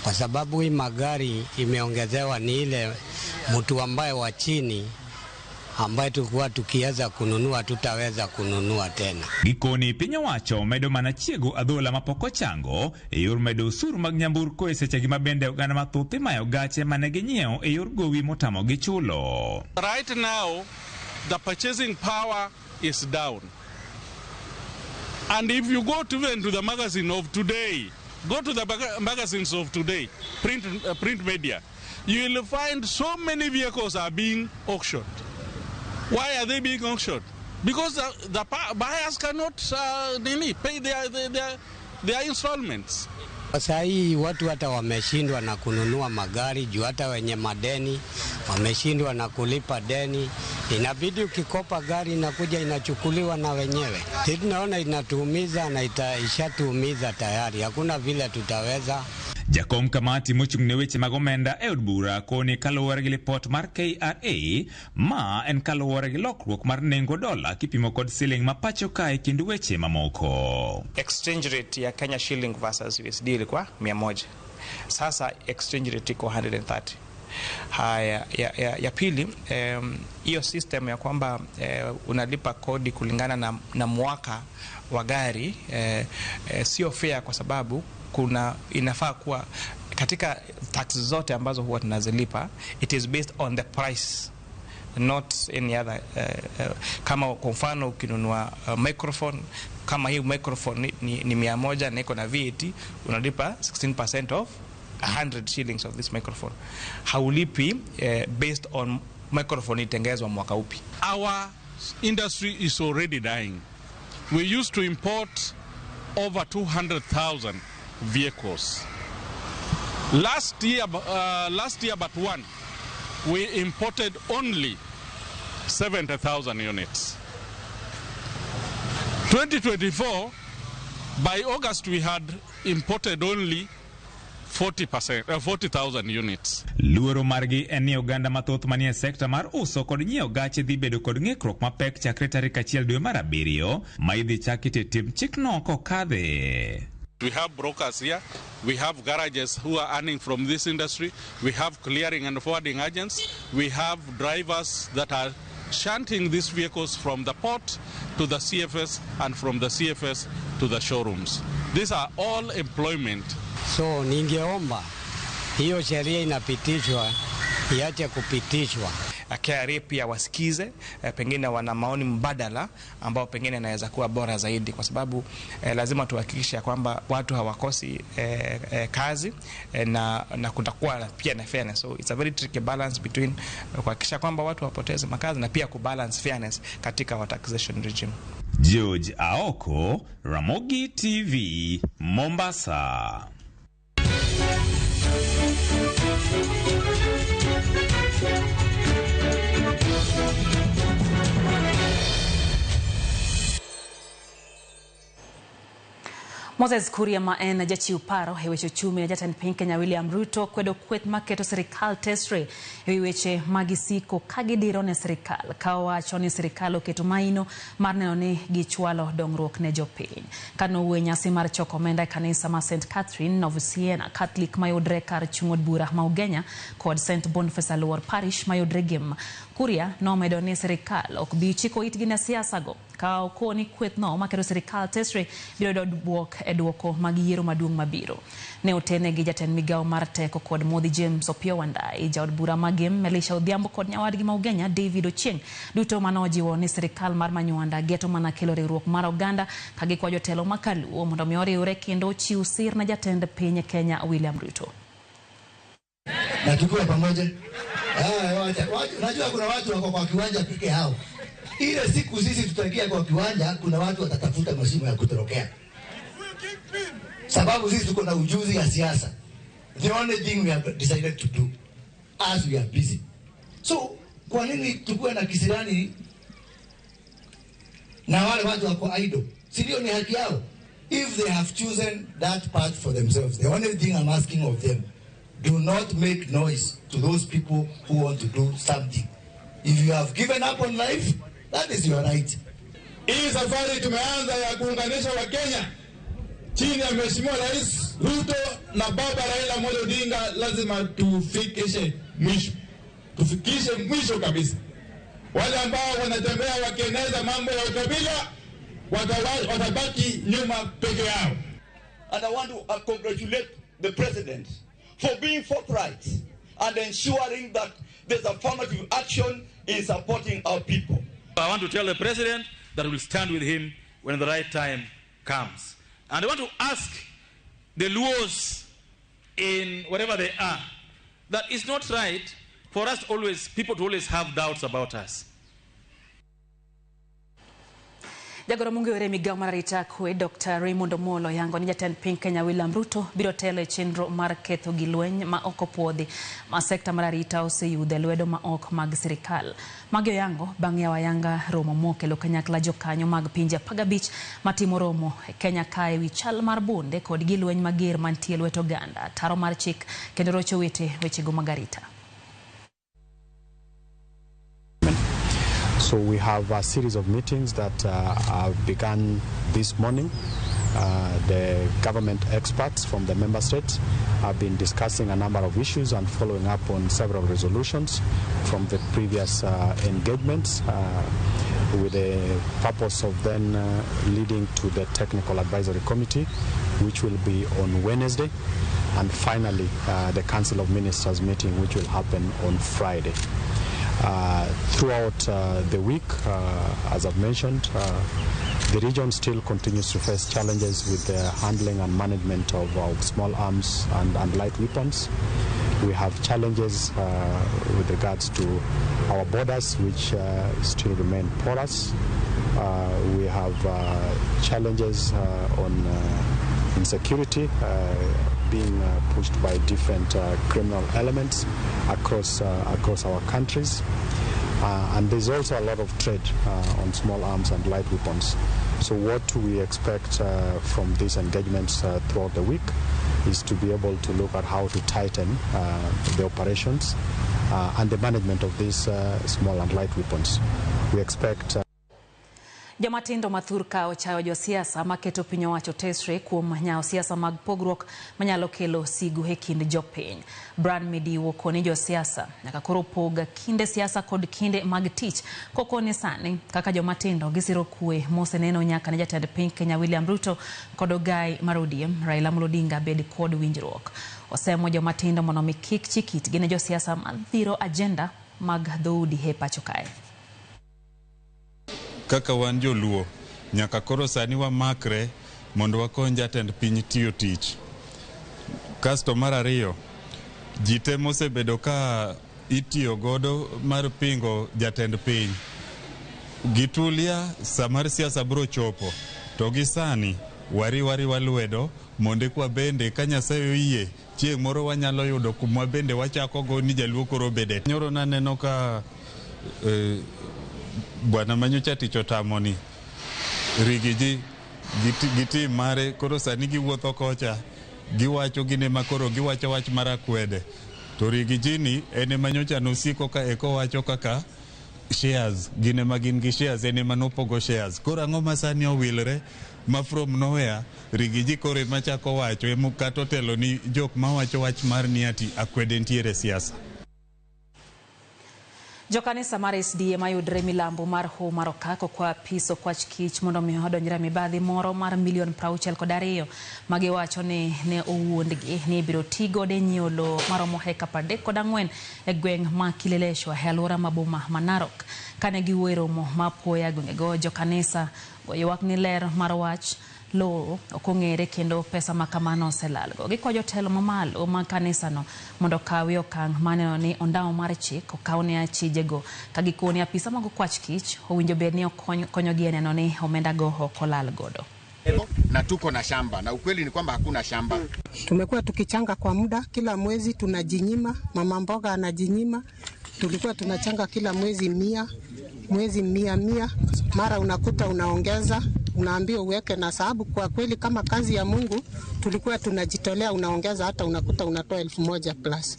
kwa sababu hii magari imeongezewa ni ile mtu ambaye wa chini ambayo tulikuwa tukiweza kununua tutaweza kununua tena. Gikoni piny owacho medo mana chiego adhola mapoko chango e yor medo usuru mag nyamburko e seche gi mabende oganda mathoth imayo gache mane ginyiewo e yor gowi motamo gi chulo. Right now, the purchasing power is down. And if you go even to the magazine of today, go to the magazines of today, print media, you will find so many vehicles are being auctioned. Why are they being auctioned? Because the buyers cannot pay their installments. Sasa hii watu hata wameshindwa na kununua magari juu hata wenye madeni wameshindwa na kulipa deni. Inabidi ukikopa gari inakuja inachukuliwa na wenyewe. Sisi tunaona inatuumiza na ishatuumiza tayari. Hakuna vile tutaweza. Jakom kamati mochung' ne weche mag omenda e od bura koni kaluwore gi lipot mar KRA ma en kaluwore gi lokruok mar nengo dola kipimo kod siling ma pacho kae kind weche mamoko. Exchange rate ya Kenya shilling versus USD ilikuwa 100. Sasa exchange rate iko 130. Haya ya pili, hiyo system ya kwamba unalipa kodi kulingana na mwaka wa gari sio fair, kwa sababu inafaa kuwa katika taxes zote ambazo huwa tunazilipa, it is based on the price, not any other. Kama kwa mfano ukinunua microphone, kama hii microphone ni 100 na iko na VAT, unalipa 16% of 100 shillings of this microphone. Haulipi based on microphone itengezwa mwaka upi. Our industry is already dying. We used to import over 200,000 vehicles. Last year but one, we imported only 70,000 units. 2024, by August we had imported only 40,000 units. Luoro margi en ni oganda mathoth manie sekta mar uso kod nyiewo gache dhi bedo kod ng'ikruok mapek chakre tarik 1 dwe mar 7 ma idhi chaki tim chikno kokadhe. We have brokers here, we have garages who are earning from this industry, we have clearing and forwarding agents, we have drivers that are shunting these vehicles from the port to the CFS and from the CFS to the showrooms. These are all employment. So ningeomba hiyo sheria inapitishwa iache kupitishwa. KRA pia wasikize, pengine wana maoni mbadala ambao pengine inaweza kuwa bora zaidi, kwa sababu lazima tuhakikishe kwamba watu hawakosi kazi na kutakuwa pia na fairness. So it's a very tricky balance between kuhakikisha kwamba watu wapoteze makazi na pia kubalance fairness katika wa taxation regime. George Aoko, Ramogi TV, Mombasa. Moses Kuria ma en jachiw paro e weche uchumi na jatend piny Kenya William Ruto kwedo kweth maketo sirikal tesre e weche magisiko kagidiro ne sirikal ka owacho ni sirikal oketo maino mar neno ni gichwalo dongruok ne jopiny. Kano wuoyo nyasi mar choko omenda e kanisa ma St. Catherine Novusiana Catholic mayudre kar chung od bura ma Ugenya kod St. Boniface Aluor Parish mayudre Gem. Kuria nomedo ni sirikal ok bi chiko itgi ne siasa go ka okoni kweth no maketo sirikal tesre biro yudo buok e duoko mag yiero maduong' mabiro. Ne otene gi jatend migawo mar teko kod modhi James Opio Wandai, jaod bura magem Melisha Odhiambo kod nyawadgi ma Ugenya David Ochieng duto manojiwo ni sirikal mar Manywanda geto mana kelo riwruok mar oganda ka gikwa jotelo makaluo mondo mi oriwre kendo chiw sir na jatend piny Kenya William Ruto. Na tukue pamoja. Unajua kuna watu wako kwa kiwanja peke yao. Ile siku sisi tutaingia kwa kiwanja, kuna watu watatafuta mashimo ya kutorokea. Sababu sisi tuko na ujuzi ya siasa. The only thing we have decided to do as we are busy. So, kwa nini tukue na kisirani na wale watu wako idle? Sio ni haki yao. If they have chosen that path for themselves, the only thing I'm asking of them, do not make noise to those people who want to do something. If you have given up on life, that is your right. Hii safari tumeanza ya kuunganisha wa Kenya chini ya Mheshimiwa Rais Ruto na Baba Raila Amolo Odinga, lazima tufikishe mwisho. Tufikishe mwisho kabisa. Wale ambao wanatembea wakieneza mambo ya ukabila watabaki nyuma peke yao. And I want to congratulate the president for being forthright and ensuring that there's affirmative action in supporting our people. I want to tell the president that we'll stand with him when the right time comes. And I want to ask the Luos, in whatever they are, that it's not right for us people to always have doubts about us. Jagoro mung'eyore migawo mar arita kwe Dr. Raymond Omolo yango ni jatend piny Kenya William Ruto biro telo e chenro mar ketho gi lweny ma ok opuodhi ma sekta mar arita oseyudo lwedo ma ok mag sirikal. Magi oyango bang' yawo ayanga romo mokelo kanyakla jokanyo mag pinje 15 matimo romo e Kenya kae ewi chal mar bunde kod gi lweny mager mantie lwet oganda, taro mar chik kendo rocho wechego mag arita. So we have a series of meetings that have begun this morning. The government experts from the member states have been discussing a number of issues and following up on several resolutions from the previous engagements with the purpose of then leading to the technical advisory committee, which will be on Wednesday, and finally the Council of Ministers meeting, which will happen on Friday. Throughout the week, as I've mentioned, the region still continues to face challenges with the handling and management of small arms and light weapons. We have challenges with regards to our borders, which still remain porous. We have challenges on insecurity being pushed by different criminal elements across our countries. And there's also a lot of trade on small arms and light weapons. So what we expect from these engagements throughout the week is to be able to look at how to tighten the operations and the management of these small and light weapons. We expect Jamatindo mathurka ochayo josiasa maketo piny owacho tesre kuom nyawo siasa mag pogruok manyalo kelo sigu e kind jopiny. Brand Midiwo koni josiasa nyaka koro poga kinde siasa kod kinde mag tich kokone sani kaka jomatindo gisiro kwe moseneno nyaka ne jatend piny Kenya William Ruto kod ogai mar ODM Raila Amolo Odinga bed kod winjruok. Osemo jomatindo mondo mi kik chikit gine josiasa madhiro agenda mag dhoudi e pacho kae. Kaka wan joluo nyaka koro sani wamakre mondo wakony jatend piny tiyo tich. Kasto mar ariyo, ji te mosebedo ka itiyo godo mar pingo jatend piny. Gitulia samar siasa bro chopo, to gisani wari walwedo monde kwa bende ka Nyasaye oyie chieng' moro wanyalo yudo kuma bende wachako go ni jaluo koro bede. Nyoro naneno ka Bwana manyocha tich otamoni rigiji giti mare koro sani giwuotho kocha giwacho gine makoro giwacho wach marakwede to rigiji ni ene manyocha nosiko ka eko wacho kaka shares gine magin gi shares ene manopogo shares koro ang'o masani owilre ma from nowhere rigiji koro machako wacho emukato telo ni jok mawacho wach mar ni ati akwede ntiere siasa. Jokanisa mar SDA mayudre milambo mar ho marokako kwa piso kwach kich mondo mi odonjre mibadhi moro mar $62 magiwacho ni ne owuondgi ni biro tigo de nyiolo maromo heka 34 e gweng' ma Kileleshwa e alwora maboma ma Narok. Kane giwero mo mapoya gweng'go jokanisa goywak ni ler mar wach lo okong'ere kendo pesa makamano oselalgo. Gikwayo jotelo mamalo ma kanisano mondo kawi okang' maneno ni ondao mar chik okawne achijego ka gikoni apisa mag kwach kich owinjo bed ni konyogi neno ni omenda go ok olal godo. Na tuko na shamba na ukweli ni kwamba hakuna shamba. Tumekuwa tukichanga kwa muda, kila mwezi tunajinyima, mama mboga anajinyima. Tulikuwa tunachanga kila mwezi 100 mara unakuta unaongeza, unaambiwa uweke, na sababu kwa kweli kama kazi ya Mungu tulikuwa tunajitolea, unaongeza hata unakuta unatoa 1000 plus.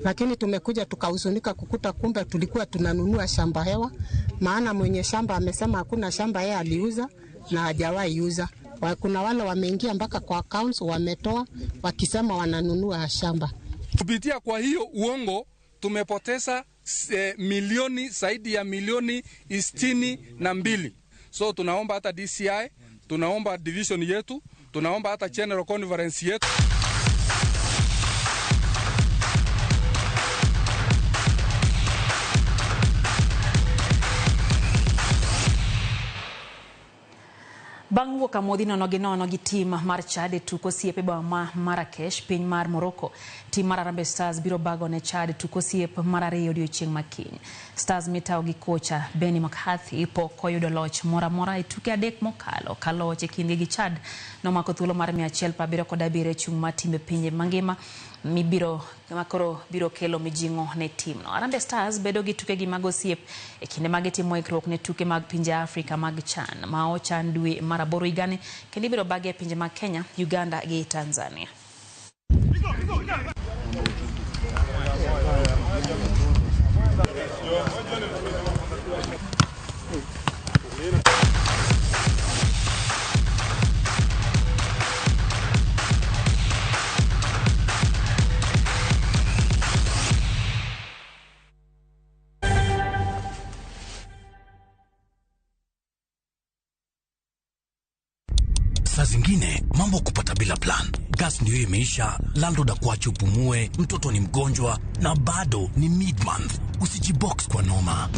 Lakini tumekuja tukahuzunika kukuta kumbe tulikuwa tunanunua shamba hewa, maana mwenye shamba amesema hakuna shamba yeye aliuza na hajawahi uza. Kuna wale wameingia mpaka kwa accounts wametoa wakisema wananunua shamba. Kupitia kwa hiyo uongo tumepoteza milioni zaidi ya milioni 62. So tunaomba hata DCI, tunaomba division yetu, tunaomba hata general conference yetu. Bang' wuok amodhi nono gi tim mar Chad tuko osiepe ma Marrakesh piny mar Morocco, tim mar Harambee Stars biro bago ne Chad tuko osiep mar ariyo odiechieng' makiny. Stars mitao gi kocha Benny McCarthy pok oyudo loch moro amora e tuke adek mokalo. Ka loch e kindgi gi Chad nomako thuolo mar 177 e chung' mar timbe pinje mangima makoro biro kelo mijing'o ne timno. Harambee Stars bedo gi tuke gi mag osiep e kinde mag timo ikruok ne tuke mag pinje Afrika mag CHAN ma ochan dwe mar 8 higani, kendo ibiro bagi e pinje mag Kenya, Uganda gi Tanzania. Saa zingine mambo kupata bila plan. Gas ndio imeisha, landlord akuache upumue, mtoto ni mgonjwa na bado ni mid-month. Usijibox kwa noma.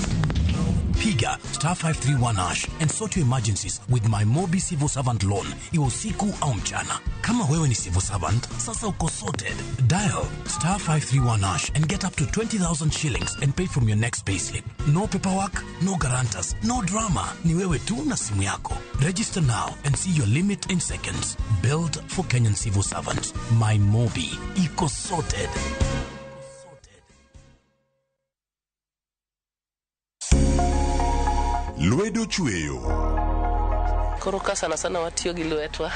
Piga *531# and sort your emergencies with my Mobi Civil Servant Loan, iwe usiku au mchana. Kama wewe ni civil servant, sasa uko sorted. Dial *531# and get up to 20,000 shillings and pay from your next payslip. No paperwork, no guarantors, no drama. Ni wewe tu na simu yako. Register now and see your limit in seconds. Built for Kenyan civil servants. My Mobi, iko sorted. Lwedo chweyo. Koroka sana watiyo gi lwetwa.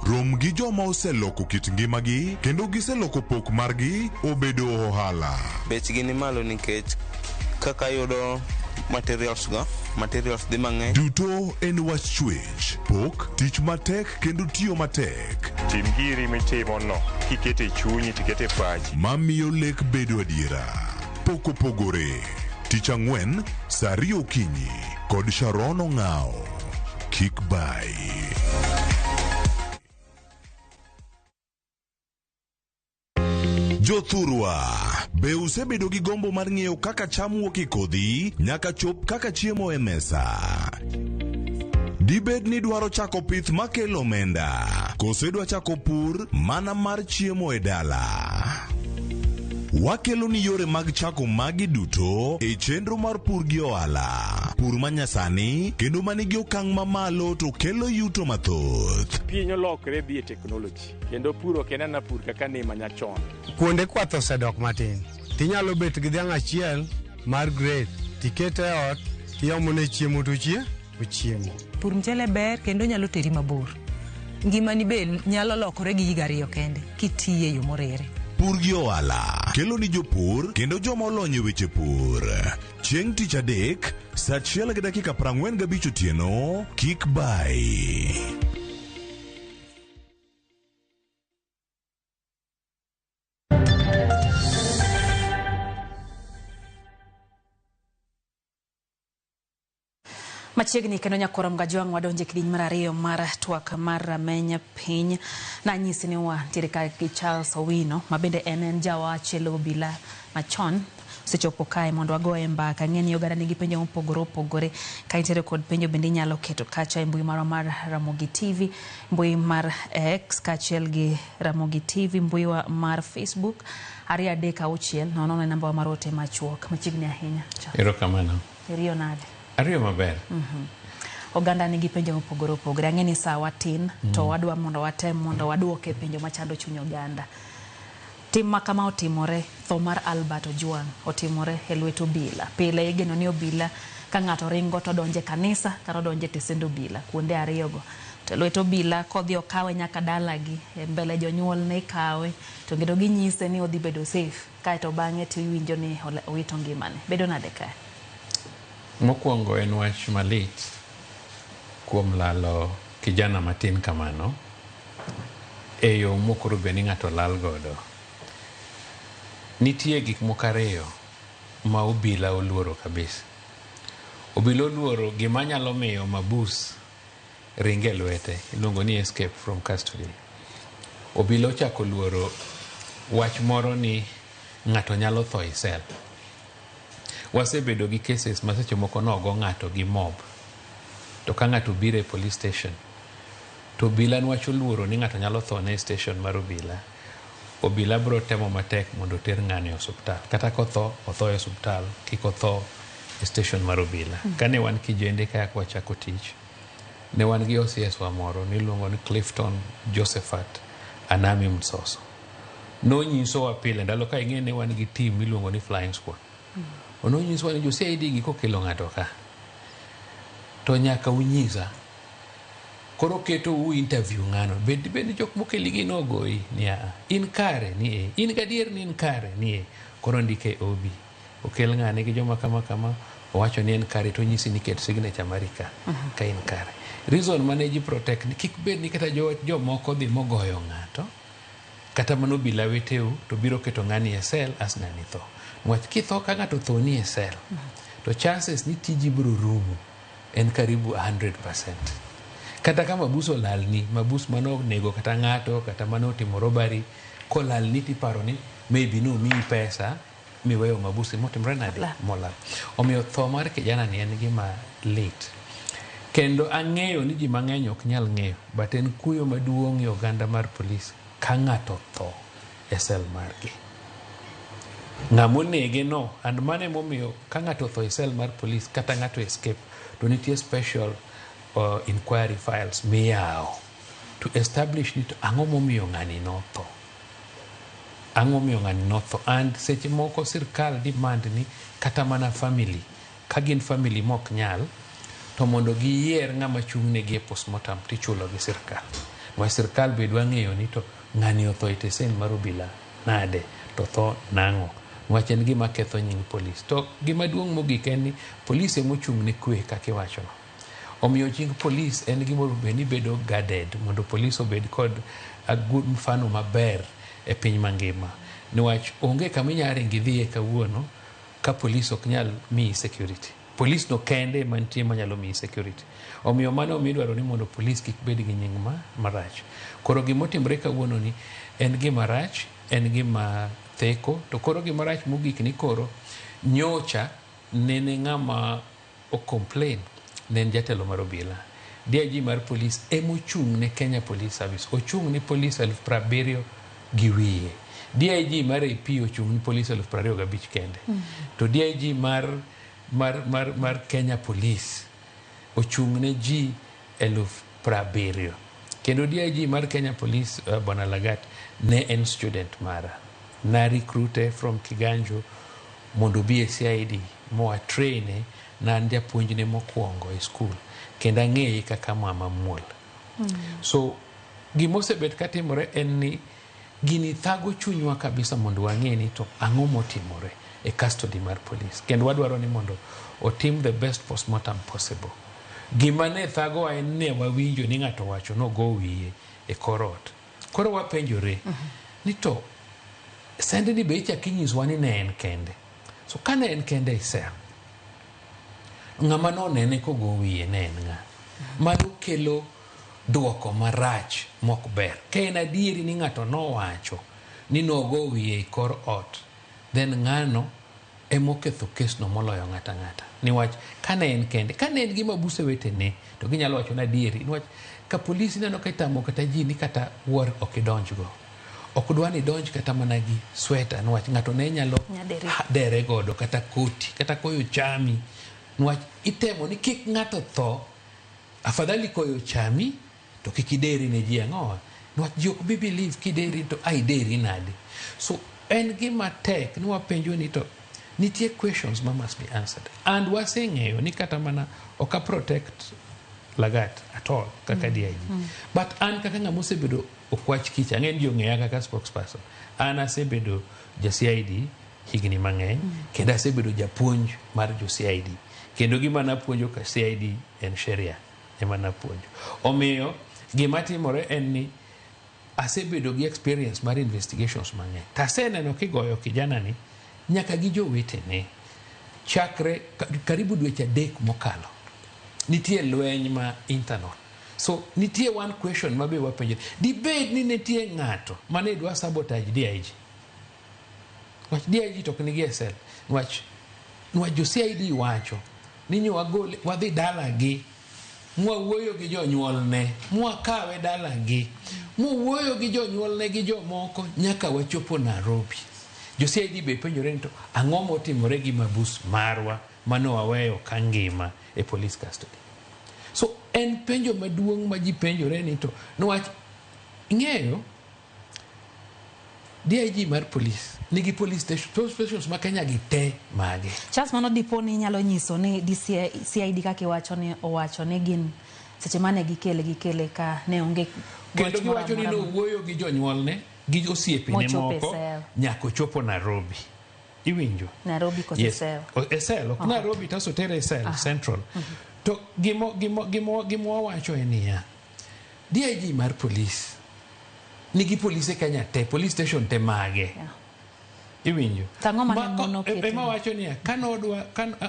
Rom gi joma oseloko kit ngimagi kendo giseloko pok margi obedo ohala. Bechgi ni malo nikech kaka yudo materials dhi mang'eny. Duto en wach chwech, pok, tich matek kendo tiyo matek. Tim giri mitimo no, kikete chunyi tikete pachi. Mamiyo lek bedo adiera. Pok opogore. Tich ang'wen, saa 2 okinyi kod Sharon Ong'ao. Kik bai. Jothurwa, be usebedo gi gombo mar ng'eyo kaka cham wuok e kodhi nyaka chop kaka chiemo e mesa? Dibed ni dwaro chako pith makelo omenda, kose dwa chako pur mana mar chiemo e dala? Wakelo ni yore mag chako magi duto e chenro mar pur gi ohala. Pur manyasani kendo manigi okang' mamalo to kelo yuto mathoth. Piny olokre bi e technology kendo puro kenana pur kaka ne manyachon. Kuonde kwath osedok matin. Tinyalo bet gi dhiang' achiel mar grade tikete e ot tiomone chiemo to ochiemo. Pur mchele ber kendo nyalo teri mabor. Ngimani be nyalo lokore gi higa 2 kende kitiye yo morere. Pur gi ohala kelo ni jopur kendo joma olony e weche pur. Chieng' tich adek, saa 1:45 otieno, kik bai. Machiegni kendo nyakoro mgajwang' wadonje kidiny mar 2 mar twak mar rameny piny na nyisi ni ntiere ka gi Charles Owino mabende en jawach e obila machon sechopo kae mondo wagoye mbaka. Ng'eni oganda nigi penjo mopogore ka intere kod penjo bende nyalo keto kacha e mbui mar Ramogi TV, mbui mar X kachiel gi Ramogi TV, mbui mar Facebook 236 nono namba mar ote machuok machiegni ahinya. Erokamano. Iriyo nade? Ariyo maber. Oganda nigi penjo mopogore. Ang'eni sawa tin to wadwa mondo watem mondo waduoke penjo machando chuny oganda. Tim makama otimore, tho mar Albert Ojwang otimore e lwet obila. Pile igeno ni obila ka ng'ato ringo to donje kanisa kata donje tesendo obila kuonde ariyogo. To lwet obila kodhi okawe nyaka dalagi e mbele jonyuol ne kawe to ngendo ginyise ni odhi bedo safe kae to bang'e to iwinjo ni owito ngimane. Bedo nade kae? Mokwongo en wach malit kuom lalo kijana matin kamano e yo mokoro be ni ng'ato lal godo. Nitie gik moko ariyo ma obila oluoro kabisa. Obila oluoro gima nyalo miyo mabus ringe lwete, iluongo ni escape from custody. Obila ochako luoro wach moro ni ng'ato nyalo tho e sel. Wasebedo gi cases ma seche moko nogo ng'ato gi mob, to ka ng'ato biro e police station to obila nwacho luoro ni ng'ato nyalo tho ne station mar obila, obila bro temo matek mondo oter ng'ani e osuptal, kata kotho otho e osuptal, kik otho e station mar obila. Kane wan kijende kaya kwa chako tich, ne wan gi OCS wa moro niluongo ni Clifton Josephat Anami Msoso. No nyiso wa pile ndalo ka ing'e ne wan gi team miluongo ni flying squad. Ono nyiso wa ni jo CID gi kokelo ng'ato ka, to nyaka unyisa. Koro keto u interview ng'ano, bed jok mokeli gi nogoi ni in kare ni e, in gadier ni in kare ni e. Koro ndike obi okel ng'ane gi joma kama kama, owacho ni en kare, to nyisi ni ket signature marika ka in kare. Reason manage protect ni kik bed ni kata jo moko dhi mogoyo ng'ato, kata mano bila weteu to biro keto ng'ani e sel as ng'ani tho. Nwach kitho ka ng'ato tho ni e sel, to chances ni tiji biro rumo en karibu 100%. Kata kama mabus olal ni, mabus mano nego kata ng'ato, kata mano timo robbery, kolal ni tiparo ni maybe no mi pesa miweyo mabus motimre nade molal. Omiyo tho mar kijana ni en gima lit. Kendo ang'eyo ni ji mang'eny ok nyal ng'eyo, but en kuyo maduong' e oganda mar polis ka ng'ato tho e sel margi. Ng'amo nege no, and mane momiyo ka ng'ato tho e sel mar polis kata ng'ato escape, to nitie special inquiry files miyao to establish ni to ang'o momiyo ng'ani no tho. Ang'o momiyo ng'ani no tho. And seche moko sirkal demand ni kata mana family, ka gin family mok nyal, to mondo giyier ng'ama chung' negi e postmortem tichulo gi sirkal. Wa sirkal be dwa ng'eyo ni to ng'ani otho e tesen mar obila nade, to tho nang'o. Nwach en gima ketho nying polis. To gima duong' mogik en ni polis emo chung' ne kwe kaka iwacho no. Omiyo nying polis en gima ni bedo guarded, mondo polis obed kod mfano maber e piny mangima. Niwach onge kama inyalo ringi dhiye kawuono ka polis ok nyal miyi security. Polis no kende mantie manyalo miyi security. Omiyo mano omiyo idwaro ni mondo polis kik bed gi nying marach. Koro gimotimre kawuono ni en gima rach, en gima theko, to koro gima rach mogik ni koro nyocha nene ng'ama o complain ne jatelo mar obila. DIG mar polis emochung' ne Kenya Police Service, ochung' ni polis 70,000 gi wiye. DIG mar AP ochung' ni polis 25,000 kende. To DIG mar Kenya Police ochung' ne ji 70,000. Kendo DIG mar Kenya Police Bwana Lagat ne en student mara. Na recruite from Kiganjo mondo bi e CID moa traine na ndia puonjne mokwongo e school. Kenda ng'eye kaka mama muol. So gimose bet katimore en ni gini thago chunywa kabisa mondo wang'e ni to ang'o motimore e custody mar police. Kendo wadwaro ni mondo otim the best postmortem possible. Gima ne thago en ne wawinjo ni ng'ato wacho no go wiye e korot. Koro wapenjore ni to sende ni be ichak inyiswa ni ne en kende. So ka ne en kende e sel, ng'ama no nene kogo wiye ne en ng'a. Mano kelo duoko marach mok ber. Ka en adieri ni ng'ato no wacho ni nogo wiye e kor ot, then ng'ano emoketho kes no moloyo ng'ata ng'ata. Niwach ka ne en kende, ka ne en gima buse wetene, to ginyalo wacho na adieri. Niwach ka polisi neno ka itamo kata ji ni kata war ok idonjgo, ok dwa ni donj kata mana gi sweta, niwach ng'ato ne nyalo dere godo kata koti kata koyo chami. Niwach itemo ni kik ng'ato tho, afadhali koyo chami to kik ideri ne ji ang'owa. Niwach ji ok bi believe kideri to ideri nade. So en gima tek ni wapenjo ni to nitie questions ma must be answered. And waseng'eyo ni kata mana oka protect Lagat at all kaka DIG. But an kaka ng'ama osebedo okwach kich, ang'en jo ng'eya kaka spokesperson. An asebedo ja CID higni mang'eny, kendo asebedo japuonj mar jo CID. Kendo gima napuonjo ka CID en sheria ema napuonjo. Omiyo gima timore en ni asebedo gi experience mar investigations mang'eny. Taseneno kigoyo kijana ni nyaka gi jowetene, chakre karibu dweche 3 mokalo nitie lweny ma internal. So nitie one question mabe wapenjore, dibed ni nitie ng'ato mane dwa sabotage DIG. Wach DIG tok nigi SL. Wach jo CID wacho ni nyo wagole wadhi dalagi, mwawuoyo gi jonyuolne, mwakawe dalagi, mwawuoyo gi jonyuolne gi jomoko nyaka wachopo Nairobi. Jo CID be penjore ni to ang'o motimore gi mabus marwa mano waweyo ka ngima e police custody. So en penjo maduong' ma ji penjore ni to niwach ing'eyo DIG mar police nigi police stations ma Kenya gi te mage. Charles mano dipo ni nyalo nyiso ni CID kaki owacho ni gin seche mane gikele ka ne onge kendo giwacho ni no wuoyo gi jonyuolne gi osiepene moko nyako chopo Nairobi. Iwinjo? Nairobi ko sel. Sel, ok Nairobi taso tere sel central. To gimo wacho enia. DIG mar police nigi police Kenya te, police station te mage. Iwinjo? Tang'o mane mono kete. Ema wacho nia kanodwa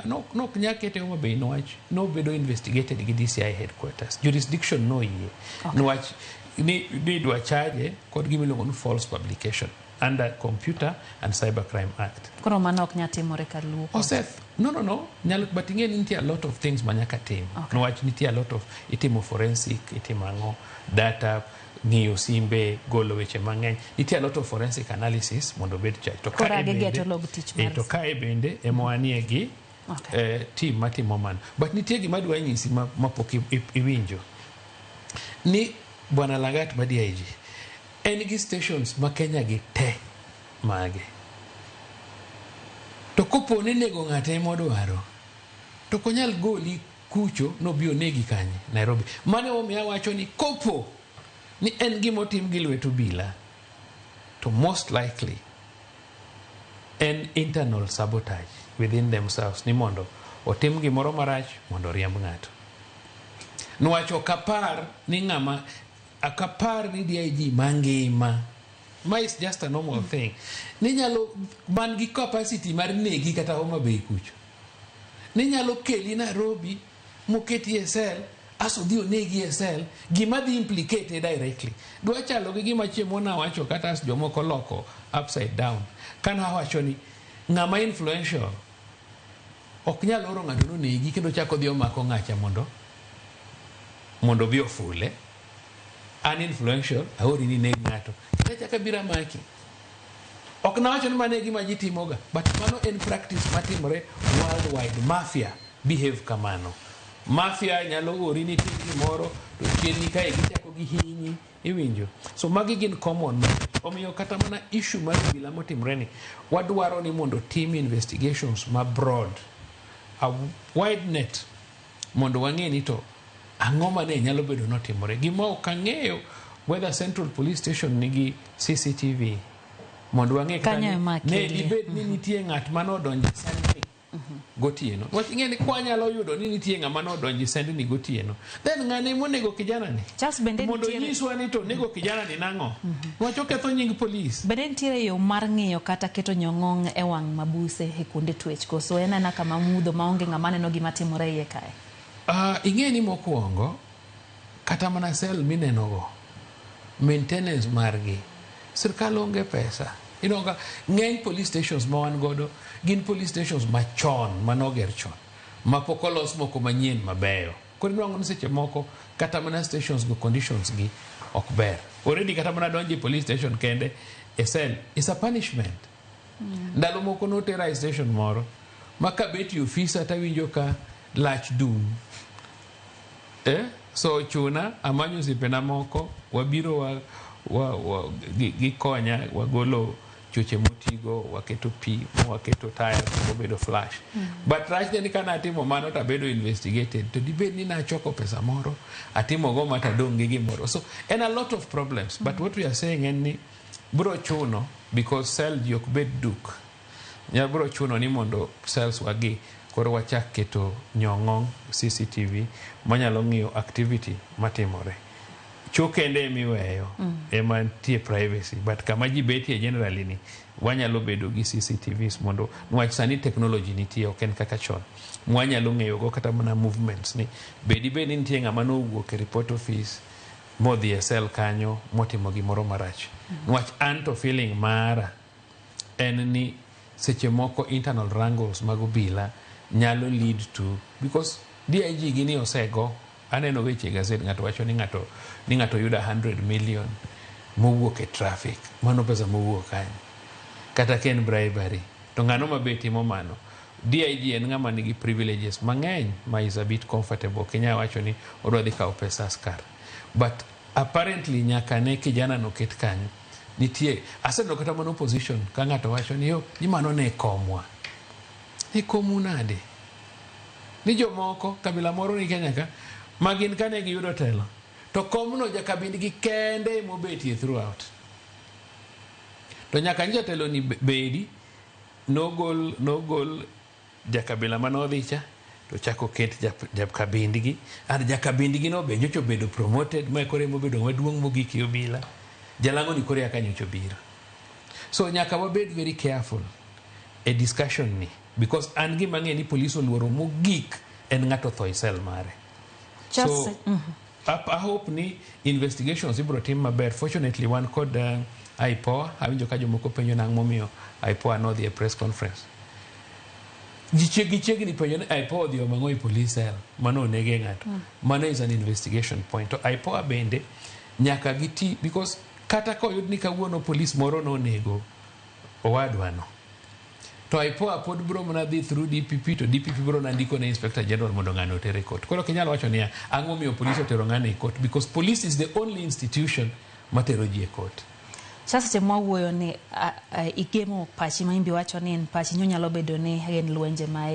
no nyakete Homa Bay no wach no bedo investigated gi DCI headquarters. Jurisdiction no yie. No wach ni dwa charge kod gimiluongo ni false publication under Computer and Cybercrime Act. Koro mano ok nyatimore ka luo. Oseth, no. Nyalo but ing'e nitie a lot of things manyaka tim. No wach nitie a lot of itimo forensic, itimo ang'o, data, ng'iyo simbe, golo weche mang'eny. Nitie a lot of forensic analysis mondo bed charge. To kae bende emowanie gi team matimo mano. But nitie gima dwa nyisi mapok iwinjo. Ni Bwana Lagat ma DIG en gi stations ma Kenya gi te mage. To kopo ni nego ng'ate modwaro to konyal goli kucho no bio negi kanye Nairobi. Mane omiya wacho ni kopo ni en gimo tim gi lweto bila to most likely en internal sabotage within themselves ni mondo otim gimoro marach mondo riemb ng'ato. Nwacho kapar ni ng'ama akapar ni DIG mangima. Is just a normal thing. Ni nyalo man gi capacity mar negi kata Homa Bay kucho. Ni nyalo keli Nairobi moketi SL aso dio negi SL gima dhi implicate directly. Dwa chalo gi gima chiemo na wacho kata as jomoko loko upside down. Kana wacho ni ng'ama influential ok nyalo oro ng'ato no negi kendo chako dhi omako ng'acha mondo bi ofule. Uninfluential aori ni neg ng'ato kata chaka bira maki. Ok na wacho ni mane gima ji timoga, but mano en practice matimore worldwide. Mafia behave kamano. Mafia nyalo ori ni tim gimoro to chieni kae gichako gi hinyi. Iwinjo? So magi gin common. Omiyo kata mana issue mar bila motimre ni wadwaro ni mondo team investigations ma broad, a wide net, mondo wang'e ni to ang'o mane nyalo bedo notimore. Gima ok ang'eyo whether Central Police Station nigi CCTV mondo wang'e ne dibed ni nitie ng'at manodonjo sandni gotieno. Wach ing'e ni kwanyalo yudo ni nitie ng'ama nodonjo sandni gotieno, then ng'ane monego kijana ni mondo nyiswa ni to nego kijana ni nang'o. Wach oketho nying police. Bende nitiere yo mar ng'iyo kata keto nyong'ong e wang' mabuse e kuonde twech koso en ana kama mudho maonge ng'ama neno gima timore iye kae. Ing'e ni mokwongo kata mana sel minenogo maintenance margi sirkal onge pesa. Inonga ng'eny police stations ma wan godo gin police stations machon manoger chon mapok olos moko manyien mabeyo. Koro inwango ni seche moko kata mana stations go conditions gi ok ber. Already kata mana donje police station kende a cell is a punishment. Ndalo moko notera e station moro maka beti officer tawinjo ka lach dum. So chuna amanyo sipena moko wabiro gikonya wagolo choche motigo waketo pi waketo tire mobedo flash. But rach ni kana atimo mano tabedo investigated to dibed ni na choko pesa moro atimo go mata donge gimoro. So and a lot of problems. But what we are saying en ni bro chuno because cell yok bed duk. Ya bro chuno ni mondo cells wagi koro wachak keto nyong'ong CCTV manyalo ng'iyo activity matimore. chokende miweyo ema nitie privacy, but kama ji betie generally ni wanyalo bedo gi CCTVs mondo nwach sani technology nitie, ok en kaka chon. Mwanyalo ng'eyo go kata mana movements ni bedi be nitie ng'ama nowuok e report office modhi e cell kanyo motimo gimoro marach. Nwach an to feeling mara en ni seche moko internal wrangles mag obila nyalo lead to, because DIG gini osego, aneno weche gazet ng'ato wacho ni ng'ato yuda 100 million mowuok e traffic, mano pesa mowuok kanyo, kata ken bribery, to ng'ano mabetimo mano. DIG en ng'ama nigi privileges mang'eny ma is a bit comfortable, Kenya wacho ni odwa dhi kawo pesa askar, but apparently nyaka ne kijana no ket kanyo nitie aseneno kata mano opposition ka ng'ato wacho ni yo ni mano ne komwa, ni komu nade, ni jomoko kabila moro ni Kenya ka magin kane giyudo telo to komno jakabindgi kende mobetie throughout, to nyaka jatelo ni bedi nogol jakabila manodhicha to chako ket jakabindgi, and jakabindgi no be nyocho bedo promoted ma kore mobedo maduong' mogik e obila, jalango ni kore aka nyocho biro. So nyaka wabed very careful a discussion ni, because an gi mang'e ni police oluoro mogik en ng'ato tho isel mare. So I hope ni investigations ibro tim maber. Fortunately one kod IPOA, awinjo ka jomoko penjo nang' momiyo IPOA nodhi e press conference. Gichegi ni penjo ni IPOA odhi omango i police cell mano onege ng'ato. Mano is an investigation point. To IPOA bende nyaka giti, because kata koyud ni kawuono police moro no nego owadwano, to IPOA pod bro mana dhi through DPP, to DPP bro nandiko ne Inspector General mondo ng'ano otere court. Koro kinyalo wacho niya ang'o miyo police otero ng'ano e court, because police is the only institution matero ji e court. Sasa che mwawuoyo ni igemo pachi ma imbi wacho ni pachi nyalo bedo ni gen lwenje ma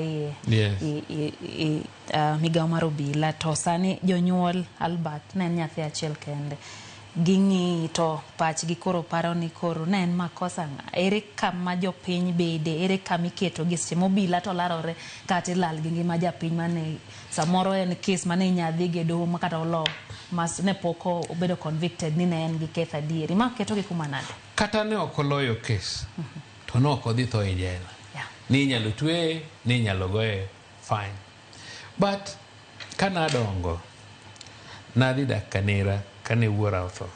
migawo mar obila, to sani jonyuol Albert ne en nyathi achiel kende, gingi to pach gi koro paro ni koro ne en makosa ere kama jopiny bede, ere kama iketo gi seche mobila to larore kata ilal gi ngima japiny mane samoro en case mane nyadhi ge doho makata olo mas ne poko obedo convicted ni ne en gi ketho adieri, ma keto gi kuma nade? Kata ne okoloyo case to no kodhi tho e jela, ni nyalo twe, ni nyalo goye fine. But kana dongo nadhi dak Kanera kane wuora otho,